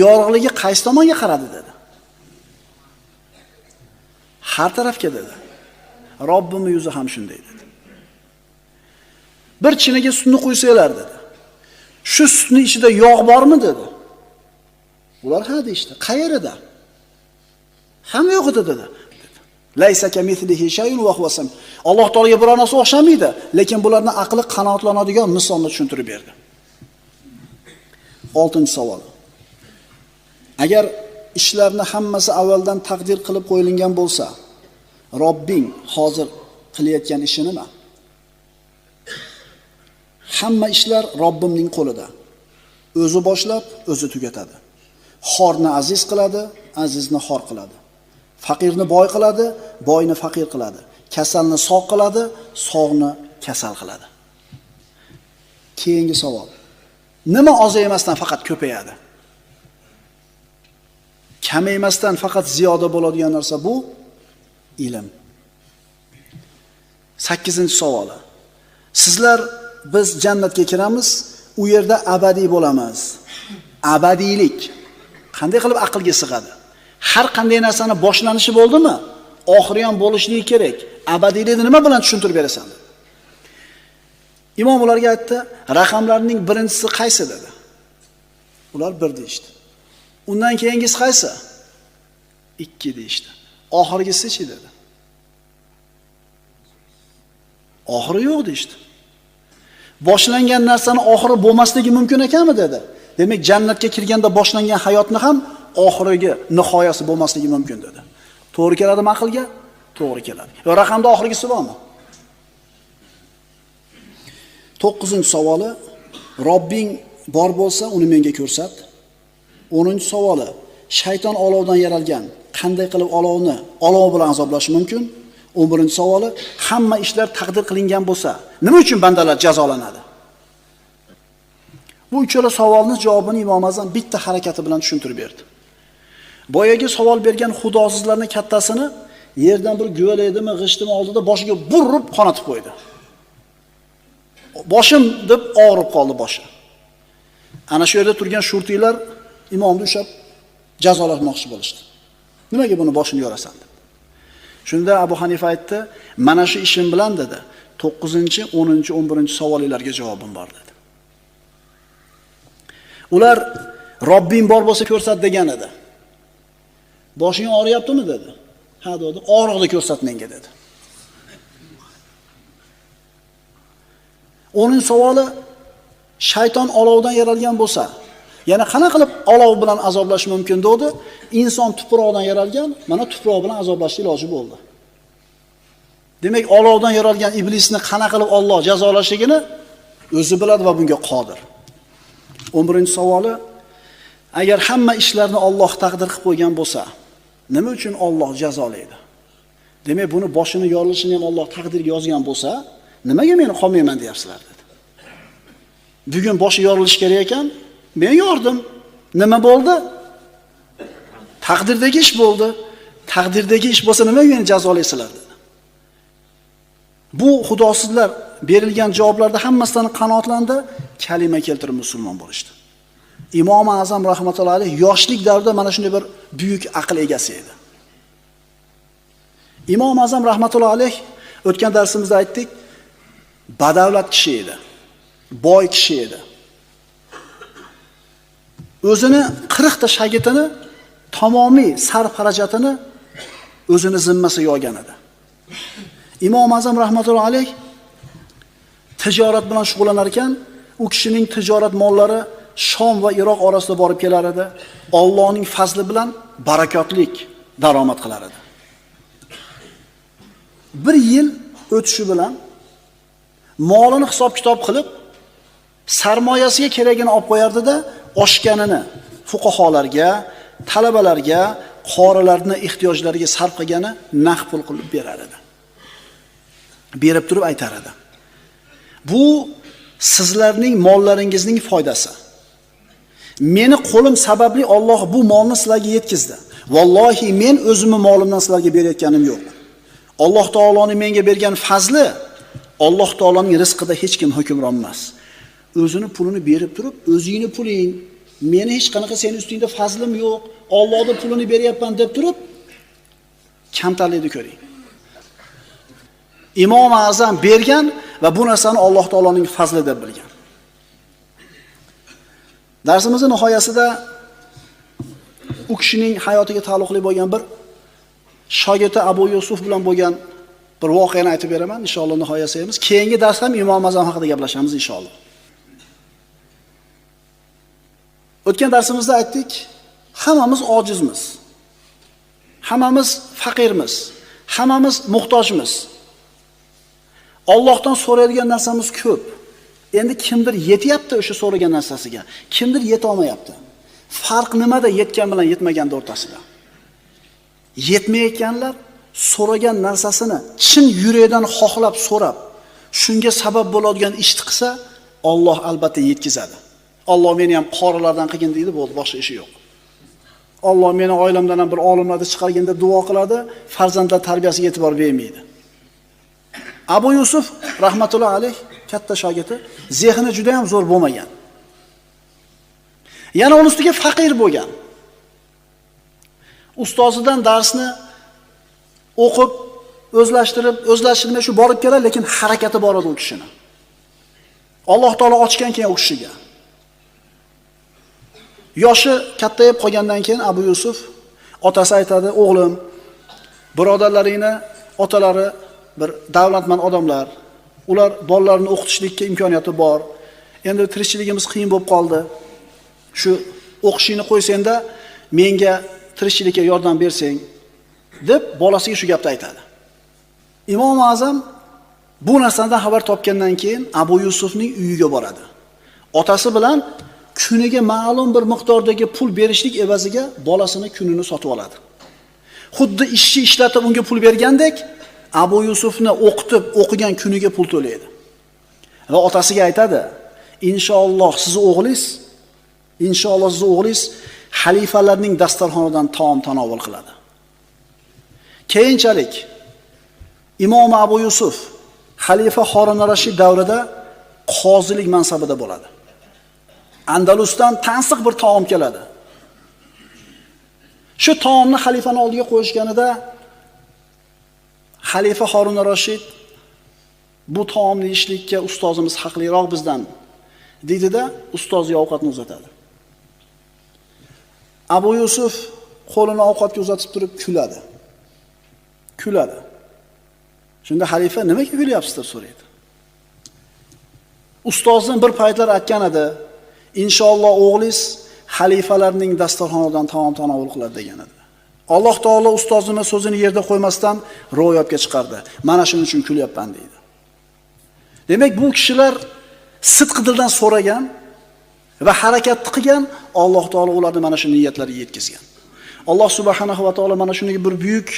yorug'ligi qaysi tomonga qaradi dedi. Har tarafga dedi. Robbimning yuzi ham shunday dedi. Bir chinaga sutni qo'ysanglar dedi. Shu sutning ichida yog' bormi dedi. Ular ha deyishdi. Qayerida? Hamma yo'qida dedi. Laysa kamithlihi shay'un wa huwa sam. Alloh taolaga biror narsa o'xshamaydi, lekin bularning aqli qanoatlanadigan misolni tushuntirib berdi. 6-savol. Agar ishlarni hammasi avvaldan taqdir qilib qo'yilgan bo'lsa, Robbing hozir qilayotgan ishi nima? Hamma ishlar Robbimning qo'lida. O'zi boshlab, o'zi tugatadi. Xorni aziz qiladi, azizni xor qiladi. Faqirni boy qiladi, boyni faqir qiladi. Kasalni sog' qiladi, sog'ni kasal qiladi. Keyingi savol. Nima ozaymasdan faqat ko'payadi? Kamaymasdan faqat ziyoda bo'ladigan narsa bu ilm. 8-savoli. Sizlar biz jannatga kiramiz, u yerda abadiy bo'lamiz. Abadiylik qanday qilib aqlga sig'adi? Har qanday narsani boshlanishi bo'ldimi? Oxiri ham bo'lishligi kerak. Abadiylikni nima bilan tushuntirib berasan? Imom ularga aytdi, raqamlarning birinchisi qaysi dedi. Ular 1 deyishdi. Undan keyingisi qaysi? 2 deyishdi. Oxirgisi-chi dedi. Oxiri yo'q deyishdi. Boshlangan narsani oxiri bo'lmasligi mumkin ekanmi dedi. Demak, jannatga kirganda boshlangan hayotni ham oxirgi nihoyasi bo'lmasligi mumkin dedi. To'g'ri keladimi aqlga? To'g'ri keladi. Yo raqamda oxirgisi bormi? 9-savoli, Robbing bor bo'lsa, uni menga ko'rsat. 10-savoli, shayton olovdan yaralgan. Qanday qilib olovni olov bilan azoblash mumkin? 11-savoli, hamma ishlar taqdir qilingan bo'lsa, nima uchun bandalar jazolanadi? Bu uchala savolning javobini Imom Azam bitta harakati bilan tushuntirib berdi. Boyagi savol bergan xudosizlarning kattasini yerdan bir guvalaydimi, g'ishtimi oldida boshiga burrib qonatib qo'ydi. Boshim deb og'rib qoldi boshi. Ana shu yerda turgan shurtiylar imomni ushlab jazolashmoqchi bo'lishdi. Nimaga buni boshini yorasan deb. Shunda Abu Hanifa aytdi, mana shu ishim bilan dedi, 9-chi, 10-chi, 11-chi savollarga javobim bor dedi. Ular Robbing bor bo'lsa ko'rsat degan edi. Boshing og'riyaptimi dedi. Ha dedi, og'riqni ko'rsat menga dedi. 10-savoli, shayton olovdan yaralgan bo'lsa, yana qanaqa qilib olov bilan azoblash mumkin dedi? Inson tuproqdan yaralgan, mana tuproq bilan azoblash iloji bo'ldi. Demak, olovdan yaralgan iblisni qanaqa qilib Alloh jazolashligini o'zi biladi va bunga qodir. 11-savoli, agar hamma ishlarni Alloh taqdir qilib qo'ygan bo'lsa, nima uchun Alloh jazolaydi? Demak, buni boshini yorilishini ham Alloh taqdirga yozgan bo'lsa, nimaga meni qolmayman deyapsizlar dedi. Bugun boshi yorilish kerak ekan, men yordim. Nima bo'ldi? Taqdirdagi ish bo'ldi. Taqdirdagi ish bo'lsa nima meni jazolaysizlar dedi. Bu xudosizlar berilgan javoblarda hammasidan qanoatlandi, kalima keltirib musulmon bo'lishdi. Imom Azam rahmatullohi alayh yoshlik davrida mana shunday bir buyuk aql egasi edi. Imom Azam rahmatullohi alayh o'tgan darsimizda aytdik, badavlat kishi edi. Boy kishi edi. O'zini 40 ta shogirdini tamomiy sarf-xarajatini o'zini zimmasiga olgan edi. Imom Azam rahmatullohi alayh tijorat bilan shug'ullanar ekan, u kishining tijorat mollari Shom va Iroq orasida borib kelar edi. Allohning fazli bilan barakotlik daromad qilar edi. Bir yil o'tishi bilan molini hisob-kitob qilib, sarmoyasiga keragini olib qo'yardi-da, oshganini fuqaholarga, talabalarga, qorilarning ehtiyojlariga sarf qilgani naqd pul qilib berar edi. Berib turib aytar edi. Bu sizlarning mollaringizning foydasi. Meni qo'lim sababli Alloh bu molni sizlarga yetkazdi. Vallohi men o'zimning molimdan sizlarga berayotganim yo'q. Alloh taoloning menga bergan fazli, Alloh taoloning rizqida hech kim hukmron emas. O'zini pulini berib turib, o'zingni puling, meni hech qanaqa sen ustingda fazlim yo'q, Allohning pulini beryapman deb turib, kamtarlikni ko'ring. Imom Azam bergan va bu narsani Alloh taoloning fazli deb bilgan. Darsimizning nihoyasida u kishining hayotiga taalluqli bo'lgan bir shogirdi Abu Yusuf bilan bo'lgan bir voqeani aytib beraman, inshaalloh nihoyasimiz. Keyingi darsda ham Imom Azam haqida gaplashamiz inshaalloh. O'tgan darsimizda aytdik, hammamiz ojizmiz. Hammamiz faqirmiz. Hammamiz muhtojmiz. Allohdan so'raydigan narsamiz ko'p. Endi kimdir yetyapti o'sha so'ragan narsasiga, kimdir yeta olmayapti. Farq nimada yetgan bilan yetmaganda o'rtasida? Yetmayotganlar so'ragan narsasini chin yuragidan xohlab so'rab, shunga sabab bo'ladigan ishni qilsa, Alloh albatta yetkazadi. Alloh meni ham qorilardan qilgin deydi, bo'ldi, boshqa ishi yo'q. Alloh meni oilamdan ham bir olimlarni chiqargin deb duo qiladi, farzandlar tarbiyasiga e'tibor bermaydi. Abu Yusuf rahmatulloh alayh katta shogirdi, zehni juda ham zo'r bo'lmagan. Yana uning ustiga faqir bo'lgan. Ustozidan darsni o'qib, o'zlashtirmay shu borib keladi, lekin harakati bor edi u kishini. Alloh taolo ochgan keyin u kishiga. Yoshi kattayib qolgandan keyin Abu Yusuf otasi aytadi, o'g'lim, birodarlaringni otalari bir davlatmand odamlar, ular bolalarini o'qitishlikka imkoniyati bor. Endi tirikchiligimiz qiyin bo'lib qoldi. Shu o'qishingni qo'ysangda, menga tirikchilikka yordam bersang, deb bolasiga shu gapni aytadi. Imom Azam bu narsadan xabar topgandan keyin Abu Yusufning uyiga boradi. Otasi bilan kuniga ma'lum bir miqdordagi pul berishlik evaziga bolasini kunini sotib oladi. Xuddi ishchi ishlatib unga pul bergandek, Abu Yusufni o'qitib, o'qigan kuniga pul to'laydi. Va otasiga aytadi, inshaalloh sizni o'g'lingiz xalifalarning dasturxonidan taom tanovul qiladi. Keyinchalik Imom Abu Yusuf xalifa Harun ar-Rashid davrida qozilik mansabida bo'ladi. Andalusdan tansiq bir taom keladi. Shu taomni xalifaning oldiga qo'yishganida xalifa Harun ar-Rashid bu taomni yeyishlikka ustozimiz haqliroq bizdan deydida, ustoziga ovqatni uzatadi. Abu Yusuf qo'lini ovqatga uzatib turib kuladi. Shunda xalifa nimaga kulyapsiz deb so'raydi. Ustozim bir paytlar aytgan edi, inshaalloh o'g'lingiz xalifalarning dasturxonidan taom tanovul qiladi degan edi. Alloh taolo ustozining so'zini yerda qo'ymasdan ro'yobga chiqardi. Mana shuning uchun kulyapman deydi. Demak, bu kishilar sidq dildan so'ragan va harakat qilgan, Alloh taolo ularni mana shu niyatlariga yetkazgan. Alloh subhanahu va taolo mana shunday bir buyuk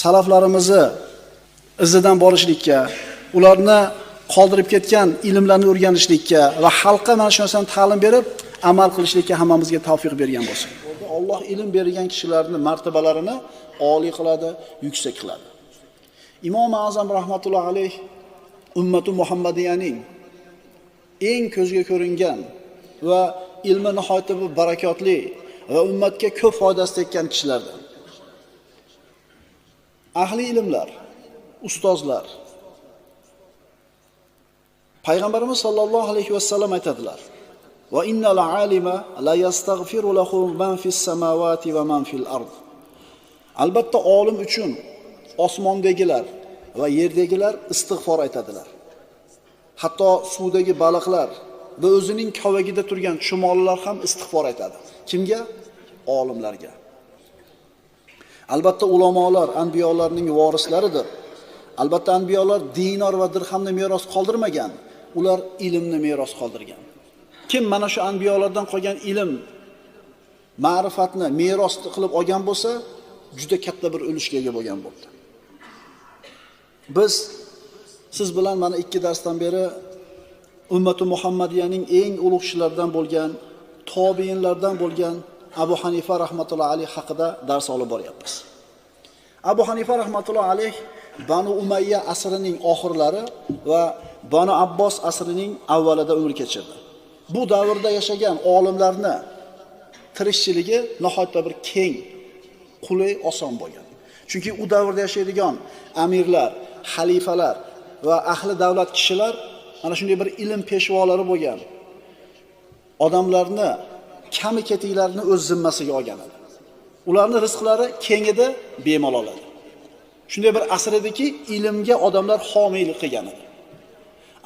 salaflarimizni izidan borishlikka, ularni qoldirib ketgan ilmlarni o'rganishlikka va xalqqa mana shu narsani ta'lim berib, amal qilishlikka hammamizga tavfiq bergan bo'lsin. Alloh ilm bergan kishilarning martabalarini oliy qiladi, yuksak qiladi. Imom Azam rahmatulloh alayh ummati Muhammadiyaning eng ko'zga ko'ringan va ilmi nihoyatda barakotli va ummatga ko'p foydasi tekkan kishilardan. Ahli ilmlar, ustozlar. Payg'ambarimiz sollallohu alayhi vasallam aytadilar: "Va innal alima la yastaghfiru lahu man fis samawati va man fil ard." Albatta olim uchun osmondagilar va yerdagilar istig'for aytadilar. Hatto suvdagi baliqlar va o'zining kavagida turgan chumolilar ham istig'for aytadi. Kimga? Olimlarga. Albatta ulamolar anbiyolarning vorislaridir. Albatta anbiyolar dinor va dirhamni meros qoldirmagan, ular ilmni meros qoldirgan. Kim mana shu anbiyolardan qolgan ilm, ma'rifatni meros qilib olgan bo'lsa, juda katta bir ulushga ega bo'lgan bo'ldi. Biz siz bilan mana 2 darsdan beri ummati Muhammadiyaning eng ulug' kishilaridan bo'lgan, tobiinlardan bo'lgan Abu Hanifa rahmatullohi alayh haqida dars olib boryapmiz. Abu Hanifa rahmatullohi alayh Banu Umayya asrining oxirlari va Banu Abbos asrining avvalida umr kechirdi. Bu davrda yashagan olimlarni tirikchiligi nihoyatda bir keng, qulay, oson bo'lgan. Chunki u davrda yashaydigan amirlar, xalifalar va ahli davlat kishilar mana shunday bir ilm peshvolari bo'lgan odamlarni kami-ketiklarini o'z zimmasiga olgan edi. Ularning rizqlari keng edi, bemalol edi. Shunday bir asr ediki, ilmga odamlar homiylik qilgan edi.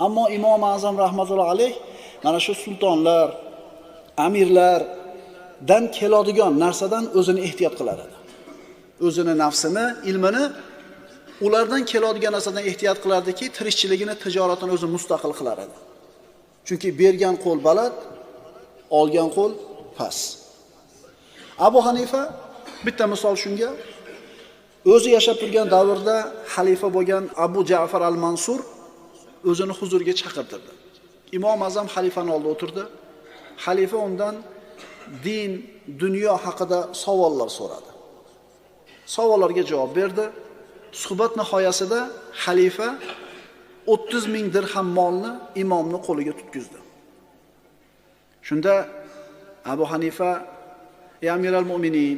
Ammo Imom Azam rahmatullohi alayh mana shu sultonlar, amirlardan keladigan narsadan o'zini ehtiyot qilar edi. O'zini nafsini, ilmini ulardan keladigan narsadan ehtiyot qilardiki, tirikchiligini, tijoratini o'zi mustaqil qilar edi. Chunki bergan qo'l baland, olgan qo'l past. Abu Hanifa bitta misol shunga, o'zi yashab turgan davrda xalifa bo'lgan Abu Ja'far al-Mansur o'zini huzuriga chaqirtirdi. Imom Azam xalifaning oldida o'tirdi. Xalifa undan din, dunyo haqida savollar so'radi. Savollarga javob berdi. Suhbat nihoyasida xalifa 30 ming dirham molni imomning qo'liga tutkizdi. Shunda Abu Hanifa: "Ey Amiral Mu'minin,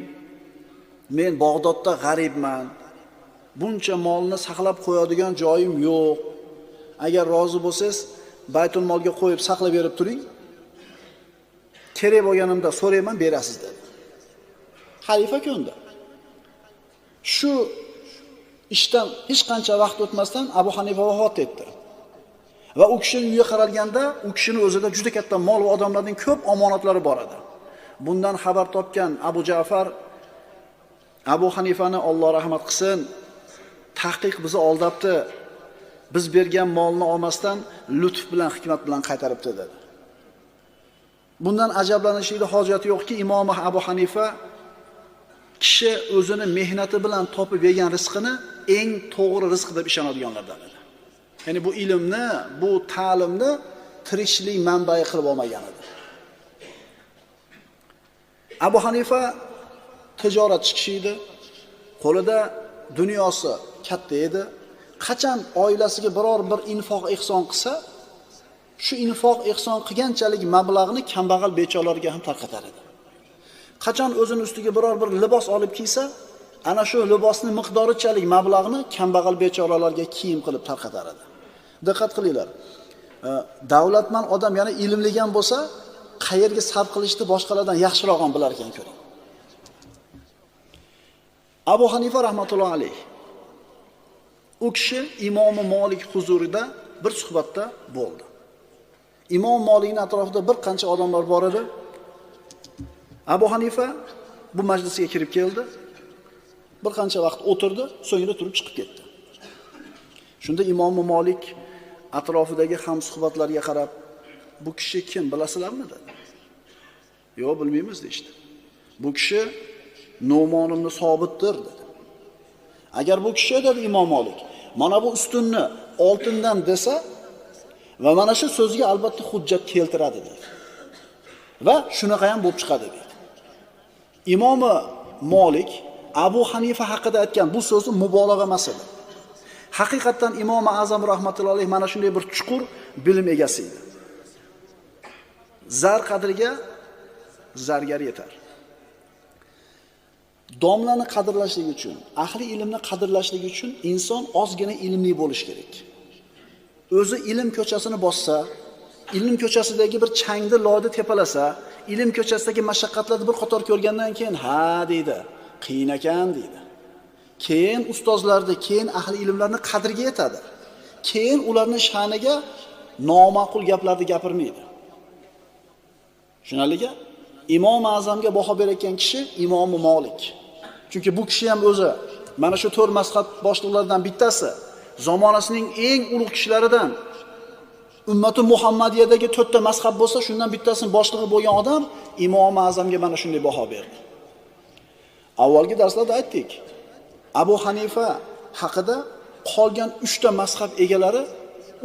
men Bag'dodda g'aribman. Buncha molni saqlab qo'yadigan joyim yo'q. Agar rozi bo'lsangiz, Baytul molga qo'yib saqlab berib turing. Kerak bo'lganimda so'rayman, berasiz" dedi. Xalifa ko'ndi. Shu ishdan hech qancha vaqt o'tmasdan Abu Hanifa vafot etdi. Va u kishining uyiga qaralganda, u kishining o'zida juda katta mol va odamlarning ko'p omonatlari bor edi. Bundan xabar topgan Abu Ja'far Abu Hanifani Alloh rahmat qilsin, tahqiq bizni oldabdi. Biz bergan molni olmasdan lutf bilan, hikmat bilan qaytaribdi dedi. Bundan ajablanishingda hojati yo'qki, Imom Abu Hanifa kishi o'zini mehnati bilan topib yegan rizqini eng to'g'ri rizq deb ishonadiganlardan edi. Ya'ni bu ilmni, bu ta'limni tirikchilik manbai qilib olmagan edi. Abu Hanifa tijoratchi kishi edi. Qo'lida dunyosi katta edi. Qachon oilasiga biror bir infoq ihson qilsa, shu infoq ihson qilganchalik mablag'ni kambag'al becholarga ham tarqatar edi. Qachon o'zining ustiga biror bir libos olib kiysa, ana shu libosning miqdorichalik mablag'ni kambag'al bechoralarga kiyim qilib tarqatar edi. Diqqat qilinglar. Davlatman odam, ya'ni ilmli ham bo'lsa, qayerga sarf qilishni boshqalardan yaxshiroq ham bilar ekan ko'ring. Abu Hanifa rahmatullohi alayh u kishi Imom Malik huzurida bir suhbatda bo'ldi. Imom Malikning atrofida bir qancha odamlar bor edi. Abu Hanifa bu majlisga kirib keldi. Bir qancha vaqt o'tirdi, so'ngra turib chiqib ketdi. Shunda Imom Malik atrofidagi hamsuhbatlarga qarab, "Bu kishi kim, bilasizlarmi?" dedi. "Yo'q, bilmaymiz" deydi. "Bu kishi Nu'mon ibn Sobitdir" dedi. Agar bu kishi, dedi Imom Malik, mana bu ustunni oltindan desa va mana shu so'zga albatta hujjat keltiradi dedi. Va shunaqa ham bo'lib chiqadi dedi. Imom Malik Abu Hanifa haqida aytgan bu so'zi mubolag'a emas edi. Haqiqatan Imom Azam rahmatullohi alayh mana shunday bir chuqur bilim egasi edi. Zar qadriga zargar yetar. Domlani qadrlashlik uchun, ahli ilmni qadrlashlik uchun inson ozgina ilmli bo'lish kerak. O'zi ilm ko'chasini bossa, ilm ko'chasidagi bir changni loyda tepalasa, ilm ko'chasidagi mashaqqatlarni bir qator ko'rgandan keyin ha deydi, qiyin ekan deydi. Keyin ustozlarni, keyin ahli ilmlarni qadriga yetadi. Keyin ularning sha'niga noma'qul gaplarni gapirmaydi. Shunaliga Imom Azamga baho berayotgan kishi Imom Malik. Chunki bu kishi ham o'zi mana shu 4 mazhab boshliqlaridan bittasi, zamonasining eng ulug' kishilaridan. Ummati Muhammadiyadagi 4 ta mazhab bo'lsa, shundan bittasining boshlig'i bo'lgan odam Imom Azamga mana shunday baho berdi. Avvalgi darslarda aytdik. Abu Hanifa haqida qolgan 3 ta mazhab egalari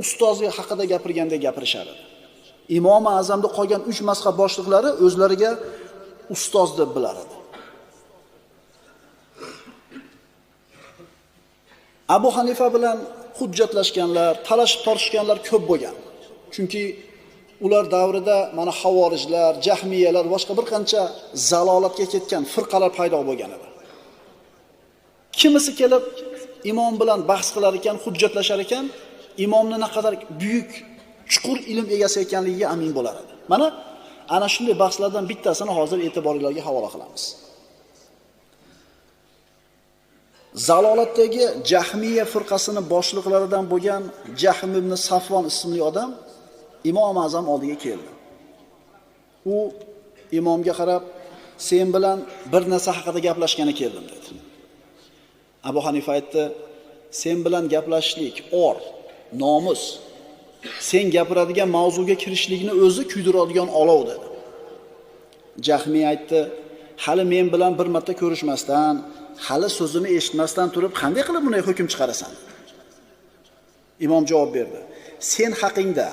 ustozi haqida gapirganda gapirishar edi. Imom Azamda qolgan 3 mazhab boshliqlari o'zlariga ustoz deb bilar edi. Abu Hanifa bilan hujjatlashganlar, talashib tortishganlar ko'p bo'lgan. Chunki ular davrida mana Havorijlar, Jahmiyalar, boshqa bir qancha zalolatga ketgan firqalar paydo bo'lgan edi. Kimisi kelib imom bilan bahs qilar ekan, hujjatlashar ekan, imomning naqadar buyuk, chuqur ilm egasi ekanligiga amin bo'lar edi. Mana ana shunday bahslardan bittasini hozir e'tiboringizga havola qilamiz. Zalolatdagi Jahmiya firqasini boshliqlaridan bo'lgan Jahm ibn Safvon ismli odam Imom Azam oldiga keldi. U imomga qarab, "Sen bilan bir narsa haqida gaplashgani keldim" dedi. Abu Hanifa aytdi, "Sen bilan gaplashishlik or, nomus, sen gapiradigan mavzuga kirishlikni o'zi kuydiradigan olov" dedi. Jahmiy aytdi, "Hali men bilan bir marta ko'rishmasdan, hali so'zimni eshitmasdan turib, qanday qilib bunday hukm chiqarasan?" Imom javob berdi, "Sen haqingda,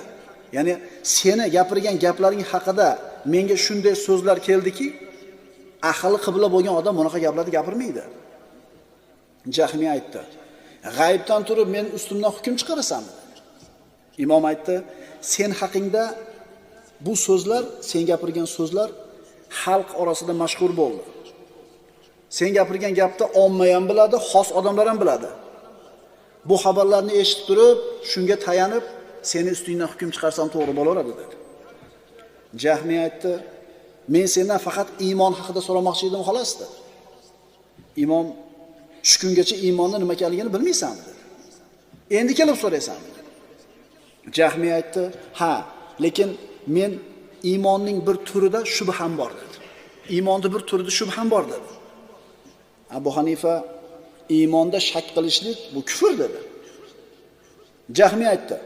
ya'ni seni gapirgan gaplaring haqida menga shunday so'zlar keldiki, ahli qibla bo'lgan odam bunaqa gaplarni gapirmaydi." Jahmiy aytdi, "G'aybdan turib men ustimdan hukm chiqarasanmi?" Imom aytdi, "Sen haqingda bu so'zlar, sen gapirgan so'zlar xalq orasida mashhur bo'ldi. Sen gapirgan gapni omma ham biladi, xos odamlar ham biladi. Bu xabarlarni eshitib turib, shunga tayanib, seni ustingdan hukm chiqarsam to'g'ri bo'laveradi" dedi. Jahmiy aytdi, "Men sendan faqat iymon haqida so'ramoqchi edim xolos" dedi. Imom, "Shu kungacha iymonning nima ekanligini bilmaysanmi?" dedi. "Endi kelib so'raysanmi?" Jahmiy aytdi, "Ha, lekin men iymonning bir turida shubham bor" dedi. "Iymonning bir turida shubham bor" dedi. Abu Hanifa, "Iymonda shak qilishlik bu kufr" dedi. Jahmiy aytdi,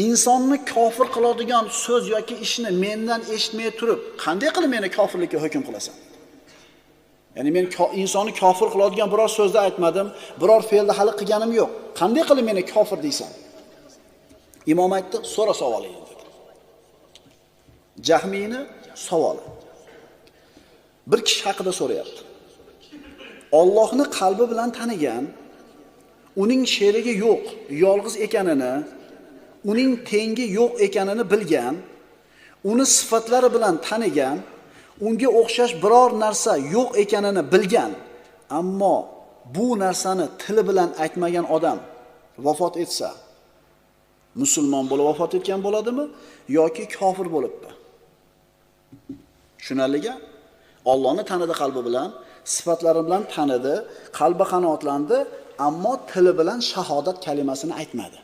"Insonni kofir qiladigan so'z yoki ishni mendan eshitmay turib, qanday qilib meni kofirlikka hukm qilasan?" Ya'ni men insonni kofir qiladigan biror so'zni aytmadim, biror fe'lni hali qilganim yo'q. Qanday qilib meni kofir deysan? Imom aytdi, "So'ra savolingni" dedi. Jahmiyni savoli. Bir kishi haqida so'rayapti. Allohni qalbi bilan tanigan, uning sherigi yo'q, yolg'iz ekanini, uning tengi yo'q ekanini bilgan, uni sifatlari bilan tanigan, unga o'xshash biror narsa yo'q ekanini bilgan, ammo bu narsani tili bilan aytmagan odam vafot etsa, musulmon bo'lib vafot etgan bo'ladimi yoki kofir bo'libmi? Tushunarliga? Allohni tanidi qalbi bilan, sifatlari bilan tanidi, qalbi qanoatlandi, ammo tili bilan shahodat kalimasini aytmadi.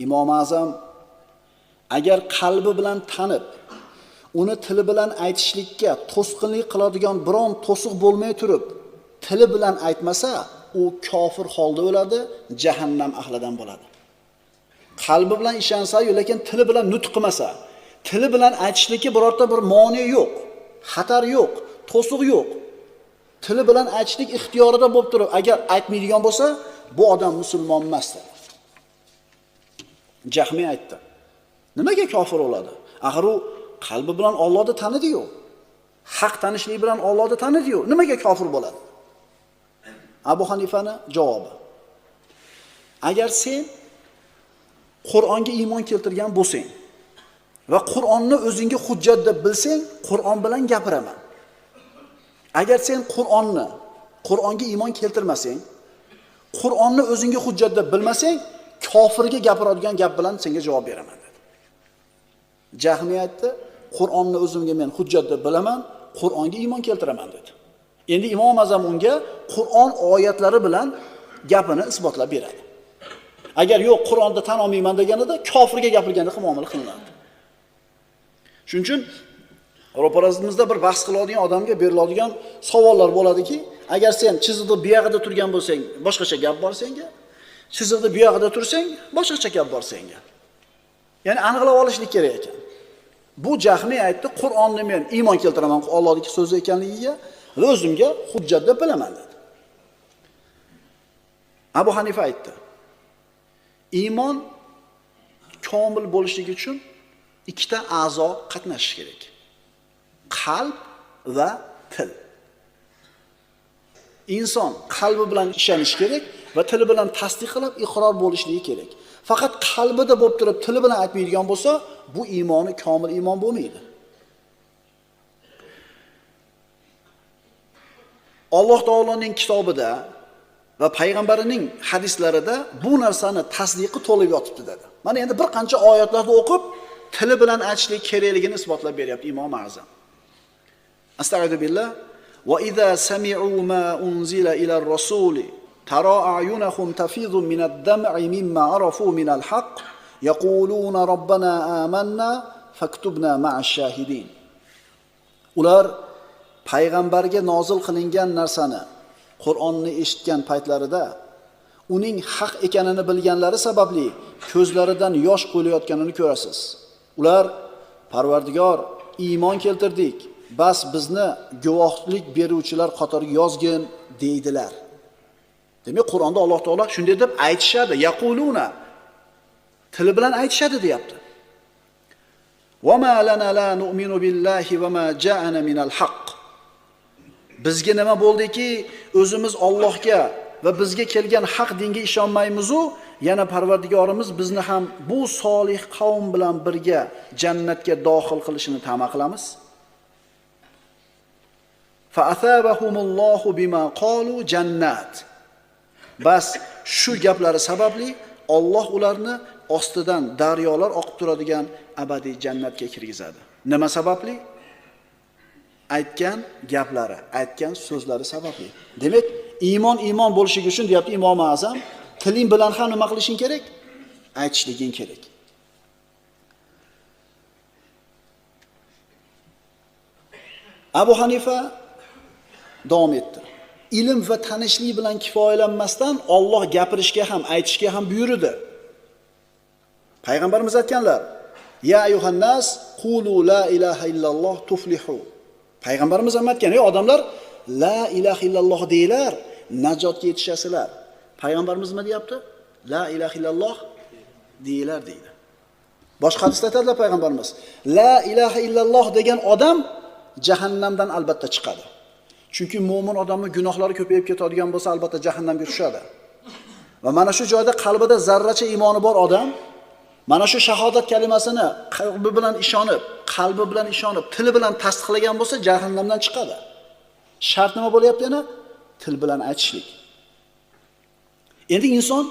Imom Azam agar qalbi bilan tanib, uni tili bilan aytishlikka to'sqinlik qiladigan biron to'siq bo'lmay turib, tili bilan aytmasa, u kofir holda o'ladi, jahannam ahlidan bo'ladi. Qalbi bilan ishonsa-yu, lekin tili bilan nutq qilmasa, tili bilan aytishlikka birorta bir moni yo'q, xatar yo'q, to'siq yo'q. Tili bilan aytishlik ixtiyorida bo'lib turib, agar aytmaydigan bo'lsa, bu odam musulmon emas dedi. Jahmiy aytdi, "Nimaga kofir bo'ladi? Axir u qalbi bilan Allohni tanidi-yu. Haq tanishlik bilan Allohni tanidi-yu. Nimaga kofir bo'ladi?" Abu Hanifani javobi: "Agar sen Qur'onga iymon keltirgan bo'lsang va Qur'onni o'zingga hujjat deb bilsang, Qur'on bilan gapiraman. Agar sen Qur'onga iymon keltirmasang, Qur'onni o'zingga hujjat deb bilmasang, kofirga gapiradigan gap bilan senga javob beraman" dedi. Jahmiy aytdi, "Qur'onni o'zimga men hujjat deb bilaman, Qur'onga iymon keltiraman" dedi. Endi Imom Azam unga Qur'on oyatlari bilan gapini isbotlab beradi. Agar yo'q, Qur'onni tan olmayman deganida kofirga gapirganda muomala qilinadi. Shuning uchun ro'paramizda bir bahs qiladigan odamga beriladigan savollar bo'ladiki, agar sen chiziqda bu yoqda turgan bo'lsang, boshqacha gap bor senga. Chiziqda bu yoqda tursang, boshqacha gap bor senga. Ya'ni aniqlab olishlik kerak ekan. Bu Jahmiy aytdi, Qur'onni men iymon keltiraman Allohning so'zi ekanligiga va o'zimga hujjat deb bilaman dedi. Abu Hanifa aytdi. Iymon komil bo'lishligi uchun ikkita a'zo qatnashishi kerak. Qalb va til. Inson qalbi bilan ishonishi kerak va tili bilan tasdiq qilib iqror bo'lishligi kerak. Faqat qalbida bo'lib turib, tili bilan aytmaydigan bo'lsa, bu iymoni komil iymon bo'lmaydi. Alloh taoloning kitobida va payg'ambarining hadislarida bu narsani tasdiqi to'lib yotibdi dedi. Mana endi bir qancha oyatlarni o'qib, tili bilan aytishlik kerakligini isbotlab beryapti Imom Azam. Astagfirullah. Va idza sami'u ma unzila ila ar-rasuli tara a'yunahum tafidu min ad-dam'i mimma arafu min al-haqq yaquluna robbana amanna faktubna ma'ash-shahidin. Ular payg'ambarga nozil qilingan narsani, Qur'onni eshitgan paytlarida uning haq ekanini bilganlari sababli ko'zlaridan yosh qo'yayotganini ko'rasiz. Ular Parvardigor, iymon keltirdik, bas bizni guvohlik beruvchilar qatoriga yozgin deydilar. Demak, Qur'onda Alloh taolo shunday deb aytishadi, yaquluna. Tili bilan aytishadi deyapti. Va ma lana la nu'minu billahi va ma ja'ana minal haqq. Bizga nima bo'ldiki, o'zimiz Allohga va bizga kelgan haq dinga ishonmaymiz-u, yana Parvardigorimiz bizni ham bu solih qavm bilan birga jannatga dohil qilishini ta'ma qilamiz. Fa athabahumullohu bima qalu jannat. Bas shu gaplari sababli Alloh ularni ostidan daryolar oqib turadigan abadiy jannatga kirgizadi. Nima sababli? Aytgan gaplari, aytgan so'zlari sababli. Demak, iymon bo'lishligi uchun deyapti Imom Azam, tiling bilan ham nima qilishing kerak? Aytishliging kerak. Abu Hanifa davom etdi. Ilm va tanishlik bilan kifoyalanmasdan Alloh gapirishga ham, aytishga ham buyurdi. Payg'ambarimiz aytganlar: "Ya ayyuhannas, qulu la ilaha illalloh tuflihu." Payg'ambarimiz ham aytgan, "Ey odamlar, la ilaha illalloh deylar, najotga yetishasizlar." Payg'ambarimiz nima deyapti? La ilaha illalloh deylar deydi. Boshqa hadisda aytadilar payg'ambarimiz, la ilaha illalloh degan odam jahannamdan albatta chiqadi. Chunki mo'min odamning gunohlari ko'payib ketadigan bo'lsa, albatta jahannamga tushadi. Va mana shu joyda qalbida zarracha iymoni bor odam, mana shu shahodat kalimasini qalbi bilan ishonib, tili bilan tasdiqlagan bo'lsa, jahannamdan chiqadi. Shart nima bo'lyapti yana? Til bilan aytishlik. Endi inson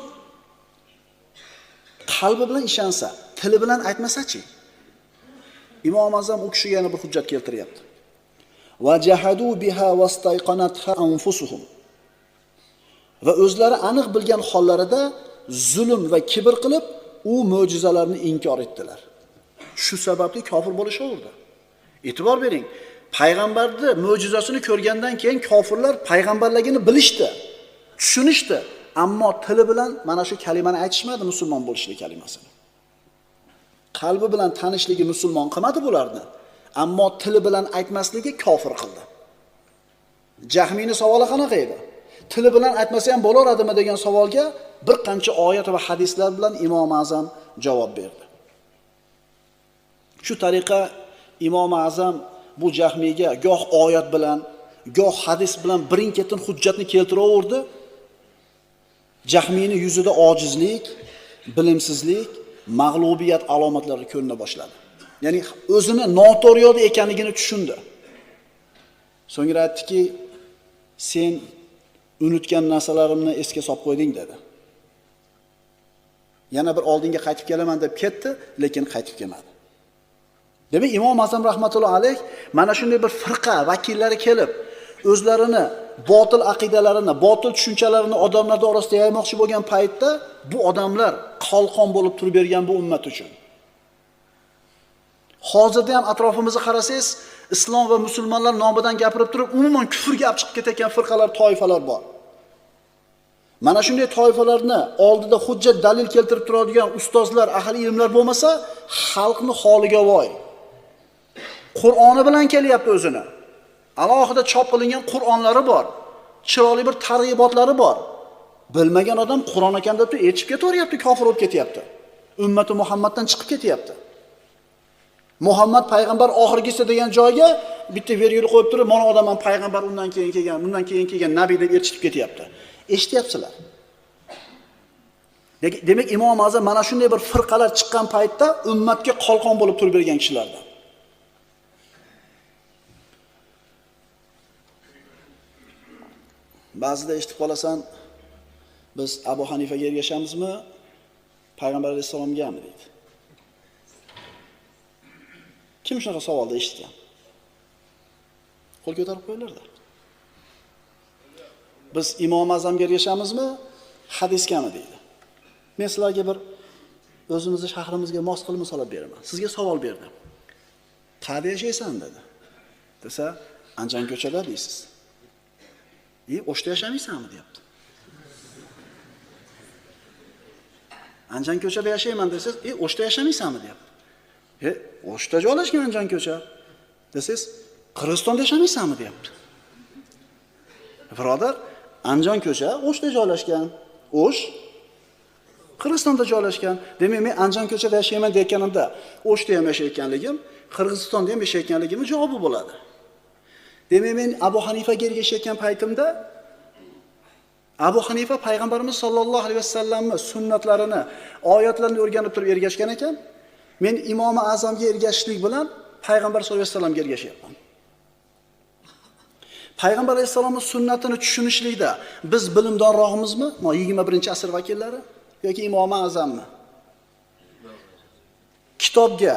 qalbi bilan ishonsa, tili bilan aytmasa-chi? Imom Azam u kishiga yana bir hujjat keltiryapti. Va jahadu biha wastayqanatha anfusuhum. Va o'zlari aniq bilgan hollarida zulm va kibr qilib, u mo'jizalarni inkor etdilar. Shu sababli kofir bo'lishaverdi. E'tibor bering. Payg'ambarni mo'jizasini ko'rgandan keyin kofirlar payg'ambarligini bilishdi, tushunishdi, ammo tili bilan mana shu kalimani aytishmadi, musulmon bo'lishlik kalimasini. Qalbi bilan tanishligi musulmon qilmadi bularni, ammo tili bilan aytmasligi kofir qildi. Jahmiyning savoli qanaqa edi? Tili bilan aytmasa ham bo'laradimi degan savolga bir qancha oyat va hadislar bilan Imom Azam javob berdi. Shu tariqa Imom Azam bu Jahmiyga goh oyat bilan, goh hadis bilan birin-ketin hujjatni keltiraverdi. Jahmiyning yuzida ojizlik, bilimsizlik, mag'lubiyat alomatlari ko'rina boshladi. Ya'ni o'zini noto'g'ri ekanligini tushundi. So'ngra aytdiki, sen unutgan narsalarimni esga solib qo'yding dedi. Yana bir oldinga qaytib kelaman deb ketdi, lekin qaytib kelmadi. Demak, Imom Azam rahmatullohi alayh mana shunday bir firqa vakillari kelib, o'zlarini botil aqidalarini, botil tushunchalarini odamlar orasida yaymoqchi bo'lgan paytda bu odamlar qalqon bo'lib turib bergan bu ummat uchun. Hozirda ham atrofimizga qarasangiz, islom va musulmonlar nomidan gapirib turib, umuman kufrga olib chiqib ketayotgan firqalar, toifalar bor. Mana shunday toifalarni oldida hujjat dalil keltirib turadigan ustozlar, ahli ilmlar bo'lmasa, xalqni holiga voy. Qur'oni bilan kelyapti o'zini. Alohida chop qilingan Qur'onlari bor. Chiroyli bir targ'ibotlari bor. Bilmagan odam Qur'on ekan deb yetib ketaveryapti, kofir bo'lib ketyapti. Ummati Muhammaddan chiqib ketyapti. Muhammad payg'ambar oxirgisi degan joyga bitta vergul qo'yib turib, mana odam ham payg'ambar undan keyin kelgan, bundan keyin kelgan nabiy deb erishib ketyapti. Eshityapsizlar. Demak, Imom Azam mana shunday bir firqalar chiqqan paytda ummatga qalqon bo'lib turib bergan kishilardan. Ba'zida eshitib qolasan, biz Abu Hanifaga ergashamizmi, payg'ambar alayhisalomgami deydi. Kim shunaqa savolda eshitgan? Qo'l ko'tarib qo'yinglar. Biz Imom Azamga ergashamizmi, hadiskami deydi. Men sizlarga bir o'zimizni shahrimizga mos qilib misol beraman. Sizga savol berdim. Qayerda yashaysan dedi. Desa, Anjan ko'chada deysiz. O'shda yashamaysanmi deyapti. Anjan ko'chada yashayman desiz, o'shda yashamaysanmi deyapti. O'shda joylashgan Anjan ko'cha. Desiz, Qirg'izistonda yashamaysanmi deyapti. Birodar, Anjan ko'cha O'shda joylashgan. O'sh Qirg'izistonda joylashgan. Demak, men Anjan ko'chada yashayman deyotganimda, O'shda ham yashayotganligim, Qirg'izistonda ham yashayotganligimning javobi bo'ladi. Demak, men Abu Hanifaga ergashayotgan paytimda Abu Hanifa payg'ambarimiz sollallohu alayhi vasallamning sunnatlarini, oyatlarini o'rganib turib ergashgan ekan. Men Imom Azamga ergashishlik bilan payg'ambar sollallohu alayhi vasallamga ergashyapman. Payg'ambar alayhisalomning sunnatini tushunishlikda biz bilimdonroqmizmi? 21-asr vakillari yoki Imom Azammi? Kitobga,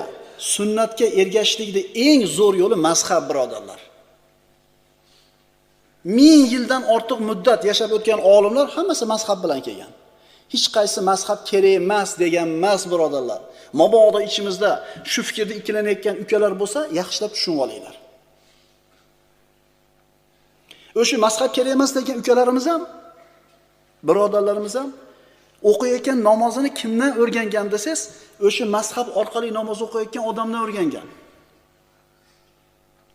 sunnatga ergashishlikda eng zo'r yo'li mazhab, birodarlar. 1000 yildan ortiq muddat yashab o'tgan olimlar hammasi mazhab bilan kelgan. Hech qaysi mazhab kerak emas degan emas, birodarlar. Mabodo ichimizda shu fikrda ikkilanayotgan ukalar bo'lsa, yaxshilab tushunib olinglar. O'sha mazhab kerak emas degan ukalarimiz ham, birodarlarimiz ham o'qiyotgan namozini kimdan o'rgangan desangiz, o'sha mazhab orqali namoz o'qiyotgan odamdan o'rgangan.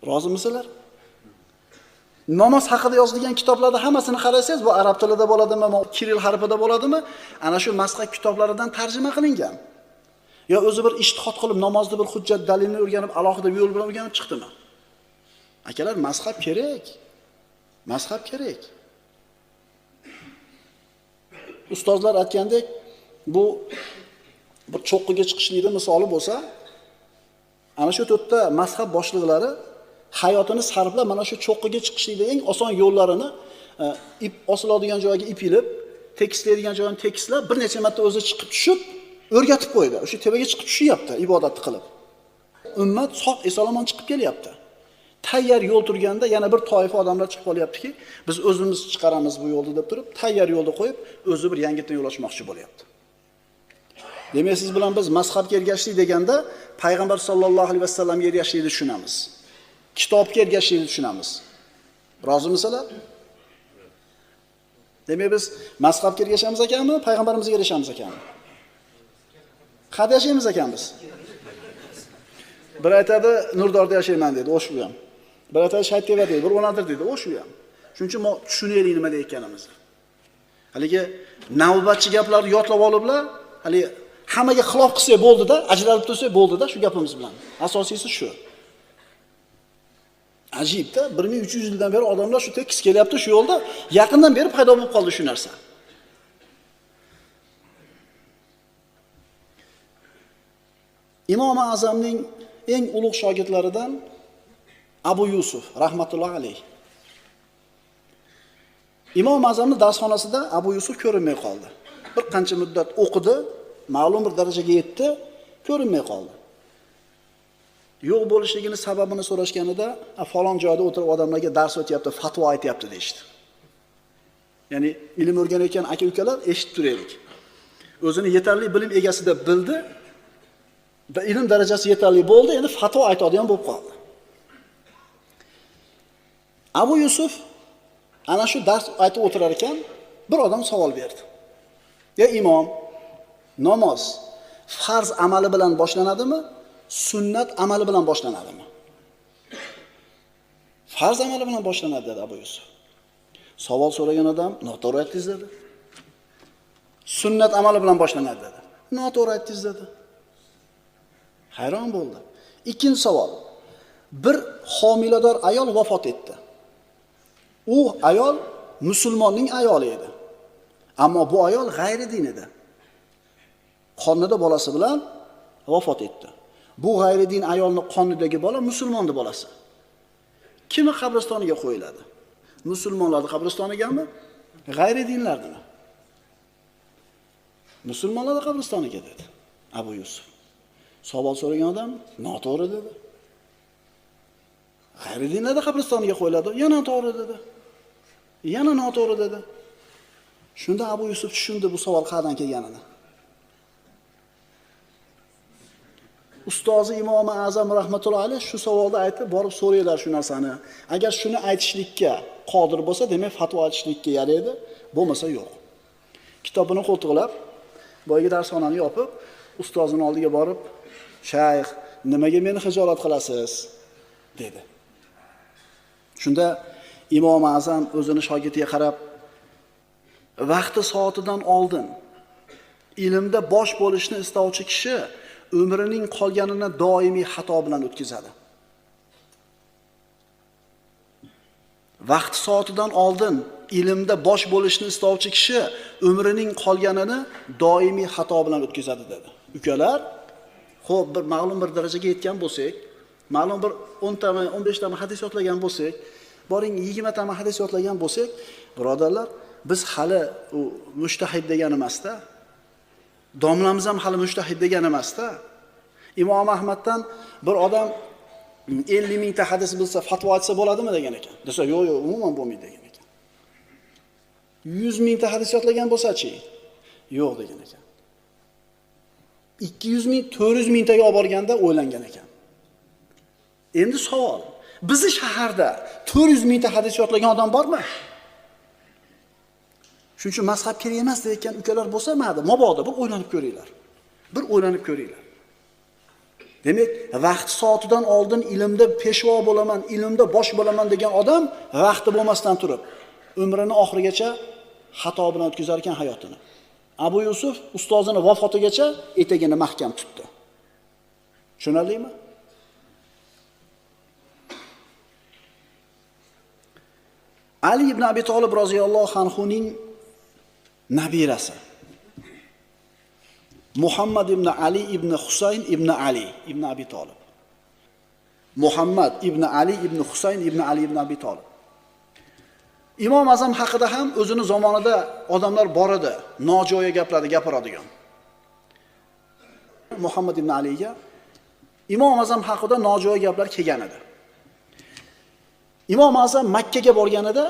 Rozimisizlar? Namoz haqida yozilgan kitoblarda hammasini qarasangiz, bu arab tilida bo'ladimi, kiril harfida bo'ladimi, ana shu mazhab kitoblaridan tarjima qilingan. Yo o'zi bir ijtihod qilib namozni bir hujjat dalilni o'rganib, alohida yo'l bilan o'rganib chiqdimi? Akalar, mazhab kerak. Mazhab kerak. Ustozlar aytgandek, bu bir cho'qqiga chiqishlikning misoli bo'lsa, ana shu to'rtta mazhab boshliqlari hayotini sarflab mana shu cho'qqiga chiqishlikning eng oson yo'llarini ip osiladigan joyga ip ilib, tekislaydigan joyini tekislab, bir necha marta o'zi chiqib tushib, o'rgatib qo'ydi. O'sha tepaga chiqib tushyapti ibodatni qilib. Ummat sog' esalomon chiqib kelyapti. Tayyor yo'l turganda yana bir toifa odamlar chiqib qolyaptiki, biz o'zimiz chiqaramiz bu yo'lni deb turib, tayyor yo'lda qo'yib, o'zi bir yangitdan yo'l ochmoqchi bo'lyapti. Demak, siz bilan biz mazhabga ergashishlik deganda payg'ambar sollallohu alayhi vasallamga ergashishlikni tushunamiz. Kitobga ergashishlikni tushunamiz. Rozimisizlar? Demak, biz mazhabga ergashamiz ekanmi, payg'ambarimizga ergashamiz ekanmi? Qayerda yashaymiz ekanmiz? Bir aytadi, Nurdorda yashayman dedi, o'shu ham. Bir aytadi, Shayteva dedi, bir o'nadir dedi, o'shu ham. Shuning uchun tushunaylik nima deyotganimizni. Haligi navbatchi gaplarni yodlab oliblar, hali hammaga xilof qilsa bo'ldi-da, ajralib tursa bo'ldi-da, shu gapimiz bilan. Asosiysi shu. Ajibda, 1300 yildan beri odamlar shu tekis kelyapti shu yo'lda, yaqindan beri paydo bo'lib qoldi shu narsa. Imom Azamning eng ulug' shogirdlaridan Abu Yusuf rahmatullohi alayh. Imom Azamning darsxonasida Abu Yusuf ko'rinmay qoldi. Bir qancha muddat o'qidi, ma'lum bir darajaga yetdi, ko'rinmay qoldi. Yo'q bo'lishligini sababini so'rashganida, falon joyda o'tirib odamlarga dars o'tyapti, fatvo aytyapti deydi. Ya'ni ilm o'rganayotgan aka-ukalar eshitib turaylik. O'zini yetarli bilim egasi deb bildi va ilm darajasi yetarli bo'ldi, endi fatvo aytadigan bo'lib qoldi. Abu Yusuf ana shu dars aytib o'tirar ekan, bir odam savol berdi. Ya imom, namoz farz amali bilan boshlanadimi, sunnat amali bilan boshlanadimi? Farz amali bilan boshlanadi dedi Abu Yusuf. Savol so'ragan odam, "Noto'g'ri aytdingiz" dedi. Sunnat amali bilan boshlanadi dedi. Noto'g'ri aytdingiz dedi. Hayron bo'ldi. Ikkinchi savol. Bir homilador ayol vafot etdi. U ayol musulmonning ayoli edi. Ammo bu ayol g'ayri din edi. Qornida bolasi bilan vafot etdi. Bu g'ayri din ayolning qornidagi bola musulmonning bolasi. Kimi qabristoniga qo'yiladi? Musulmonlarning qabristonigami? G'ayri dinlarnimi? Musulmonlarning qabristoniga dedi Abu Yusuf. Savol so'ragan odam noto'g'ri dedi. G'ayri dinlarning qabristoniga qo'yiladi, yana to'g'ri dedi. Yana noto'g'ri dedi. Shunda Abu Yusuf tushundi bu savol qayerdan kelganini. Ustozi Imom Azam rahmatullohi alayh shu savolda aytib, borib so'raylar shu narsani. Agar shuni aytishlikka qodir bo'lsa, demak fatvo aytishlikka yaraydi, bo'lmasa yo'q. Kitobini qo'ltiqlab, boyagi darsxonani yopib, ustozining oldiga borib, "Shayx, nimaga meni hijolat qilasiz?" dedi. Shunda Imom Azam o'zini shogirdiga qarab, vaqti soatidan oldin ilmda bosh bo'lishni istovchi kishi umrining qolganini doimiy xato bilan o'tkazadi. Vaqti soatidan oldin ilmda bosh bo'lishni istovchi kishi umrining qolganini doimiy xato bilan o'tkazadi dedi. Ukalar, xo'p, bir ma'lum bir darajaga yetgan bo'lsak, ma'lum bir 10 ta, 15 ta hadis yodlagan bo'lsak, boring 20 ta hadis yodlagan bo'lsak, birodarlar, biz hali u mujtahid degan emasda. Domlamiz ham hali mujtahid degan emasda. Imom Ahmaddan bir odam 50 mingta hadis bilsa, fatvo aytsa bo'ladimi degan ekan. Desa, yo'q, umuman bo'lmaydi degan ekan. 100 mingta hadis yodlagan bo'lsa-chi? Yo'q degan ekan. 200 ming, 400 mingtaga olib borganda o'ylangan ekan. Endi savol, bizi shaharda 400 mingta hadis yodlagan odam bormi? Shuning uchun mazhab kerak emas deyotgan ukalar bo'lsa, mayli, mabodo bir o'ylanib ko'ringlar. Bir o'ylanib ko'ringlar. Demak, vaqti soatidan oldin ilmda peshvo bo'laman, ilmda bosh bo'laman degan odam vaqti bo'lmasdan turib, umrini oxirigacha xato bilan o'tkazar ekan hayotini. Abu Yusuf ustozini vafotigacha etagini mahkam tutdi. Tushunarlimi? Ali ibn Abi Talib roziyallohu anhu ning nabirasi Muhammad ibn Ali ibn Husayn ibn Ali ibn Abi Talib. Muhammad ibn Ali ibn Husayn ibn Ali ibn Abi Talib. Imom Azam haqida ham o'zini zamonida odamlar bor edi, nojo'ya gaplarni gapiradigan. Muhammad ibn Aliga Imom Azam haqida nojo'ya gaplar kelgan edi. Imom Azam Makka ga borganida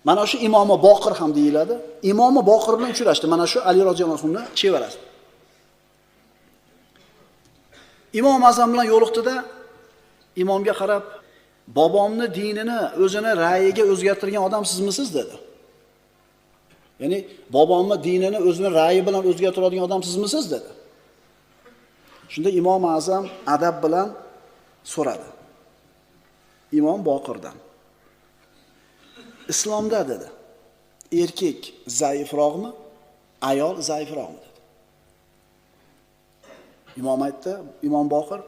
mana shu Imomi Boqir ham deyiladi. Imomi Boqir bilan uchrashdi. Mana shu Ali roziyallohu anhu chevarasi. Imom Azam bilan yo'liqdi-da, imomga qarab, "Bobomni dinini o'zini ra'yiga o'zgartirgan odam sizmisiz?" dedi. Ya'ni bobomni dinini o'zini ra'yi bilan o'zgartiradigan odam sizmisiz dedi. Shunda Imom Azam adab bilan so'radi. Imom Boqirdan. Islomda dedi, erkak zaifroqmi, ayol zaifroqmi dedi. Imom aytdi, Imom Boqir,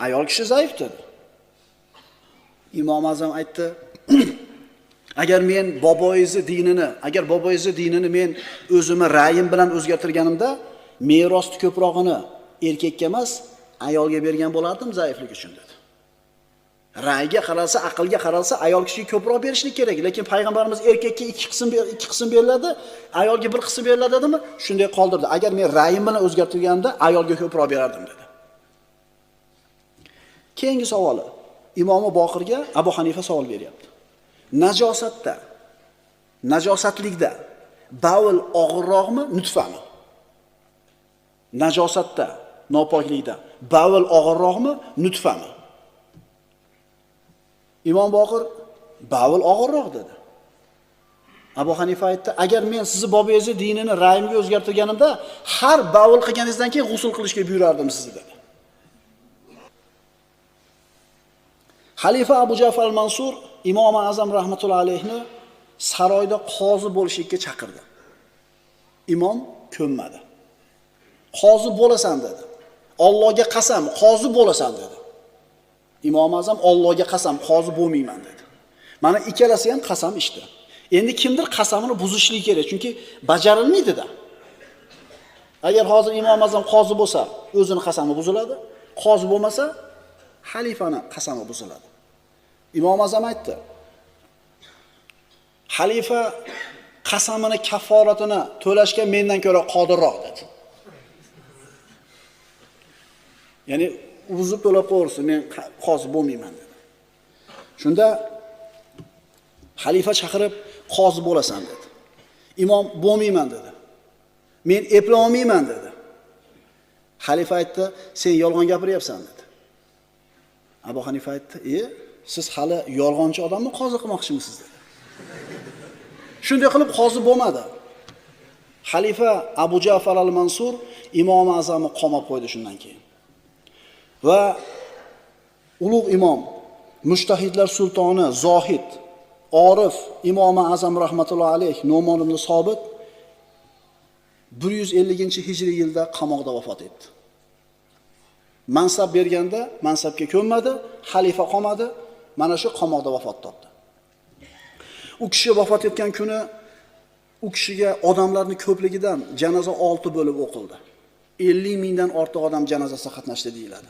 ayol kishi zaif dedi. Imom Azam aytdi, agar men agar boboyingizni dinini men o'zimni ra'yim bilan o'zgartirganimda, merosni ko'prog'ini erkakka emas, ayolga bergan bo'lardim zaiflik uchun dedi. Ra'yga qaralsa, aqlga qaralsa, ayol kishiga ko'proq berishlik kerak, lekin payg'ambarimiz erkakka ikki qism beriladi, ayolga bir qism beriladi dedimi? Shunday qoldirdi. Agar men ra'yim bilan o'zgartirganimda ayolga ko'proq berardim dedi. Keyingi savoli. Imomi Boqirga Abu Hanifa savol beryapti. Najosatlikda bavul og'irroqmi, nutfami? Najosatda, nopoklikda bavul og'irroqmi, nutfami? Imom Boqir bavul og'irroq dedi. Abu Hanifa aytdi, agar men sizni bobongizni dinini ra'yimga o'zgartirganimda, har bavul qilganingizdan keyin g'usl qilishga buyurardim sizni dedi. Xalifa Abu Ja'far al-Mansur Imom Azam rahmatullohi alayhni saroyda qozi bo'lishga chaqirdi. Imom ko'nmadi. Qozi bo'lasan dedi. Allohga qasam, qozi bo'lasan dedi. Imom Azam Allohga qasam, qozi bo'lmayman dedi. Mana ikkalasi ham qasam ishdi. Endi kimdir qasamini buzishligi kerak, chunki bajarilmaydi-da. Agar hozir Imom Azam qozi bo'lsa, o'zini qasami buziladi. Qozi bo'lmasa, xalifani qasami buziladi. Imom Azam aytdi: "Xalifa qasamini kafforatini to'lashga mendan ko'ra qodirroq" dedi. Ya'ni uzib to'lab qo'yursin, men qozi bo'lmayman dedi. Shunda xalifa chaqirib, qozi bo'lasan dedi. Imom bo'lmayman dedi. Men eplay olmayman dedi. Xalifa aytdi: "Sen yolg'on gapiryapsan" dedi. Abu Hanifa aytdi: "Siz hali yolg'onchi odamni qozi qilmoqchimisiz" dedi. Shunday qilib qozi bo'lmadi. Xalifa Abu Ja'far al-Mansur Imom Azamni qamab qo'ydi shundan keyin. Va ulug' imom, mushtahidlar sultoni, zohid, orif Imom Azam rahmatullohi alayh Nu'mon ibn Sobit 150-hijriy yilda qamoqda vafot etdi. Mansab berganda mansabga ko'nmadi, xalifa qolmadi, mana shu qamoqda vafot topdi. U kishi vafot etgan kuni u kishiga odamlarning ko'pligidan janoza 6 bo'lib o'qildi. 50 mingdan ortiq odam janozasida qatnashdi deyiladi.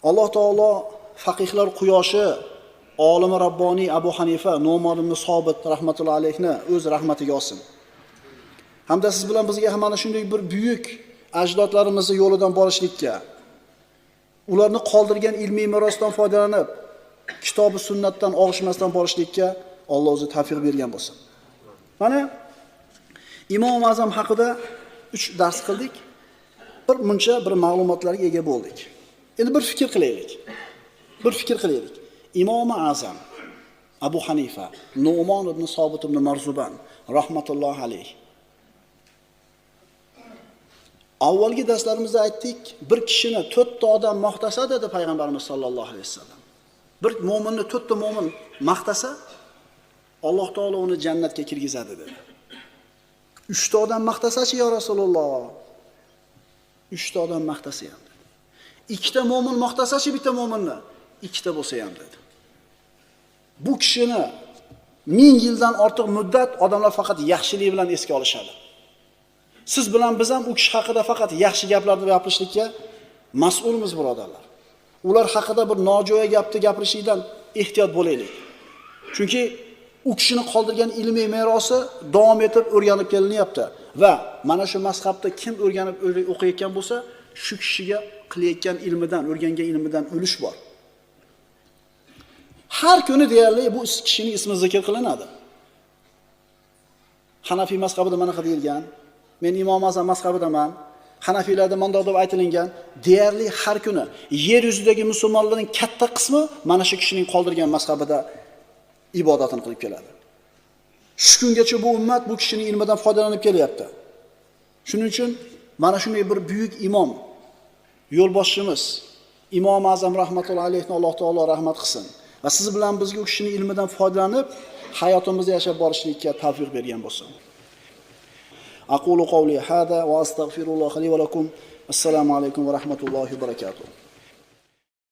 Alloh taolo faqihlar quyoshi, olimi Rabboniy Abu Hanifa Nu'mon ibn Sobit rahmatullohi alayhni o'z rahmatiga olsin. Hamda siz bilan bizga ham mana shunday bir buyuk ajdodlarimizni yo'lidan borishlikka, ularni qoldirgan ilmiy merosdan foydalanib, kitobi sunnatdan og'ishmasdan borishlikka Alloh o'zi tavfiq bergan bo'lsin. Mana Imom Azam haqida 3 dars qildik. Bir ma'lumotlarga ega bo'ldik. Endi bir fikr qilaylik. Imom Azam Abu Hanifa Nu'mon ibn Sobit ibn Marzuban rahmatullohi alayh. Avvalgi darslarimizda aytdik, bir kishini 4 ta odam maqtasa dedi payg'ambarimiz sollallohu alayhi vasallam. Bir mo'minni 4 ta mo'min maqtasa, Alloh taolo uni jannatga kirgizadi dedi. 3 ta odam maqtasachi ya Rasululloh? 3 ta odam maqtasa ham dedi. 2 ta mo'min maqtasachi bitta mo'minni? 2 ta bo'lsa ham dedi. Bu kishini 1000 yildan ortiq muddat odamlar faqat yaxshilik bilan esga olishadi. Siz bilan biz ham u kishi haqida faqat yaxshi gaplarni gapirishlikka mas'ulmiz, birodarlar. Ular haqida bir nojo'ya gapni gapirishdan ehtiyot bo'laylik. Chunki u kishini qoldirgan ilmiy merosi davom etib o'rganib kelinyapti va mana shu mazhabda kim o'rganib o'qiyotgan bo'lsa, shu kishiga qilayotgan ilmidan, o'rgangan ilmidan ulush bor. Har kuni deyarli bu kishining ismi zikr qilinadi. Hanafiy mazhabida mana deyilgan, men Imom Azam mazhabidaman. Hanafiylarda mandoq deb aytilingan, deyarli har kuni yer yuzidagi musulmonlarning katta qismi mana shu kishining qoldirgan mazhabida ibodatini qilib keladi. Shu kungacha bu ummat bu kishining ilmidan foydalanib kelyapti. Shuning uchun mana shunday bir buyuk imom, yo'lboshchimiz Imom Azam rahmatullohi alayhni Alloh taolo rahmat qilsin va siz bilan bizga u kishining ilmidan foydalanib hayotimizda yashab borishlikka tavfiq bergan bo'lsin. أقول قولي هذا وأستغفر الله لي ولكم. السلام عليكم ورحمة الله وبركاته.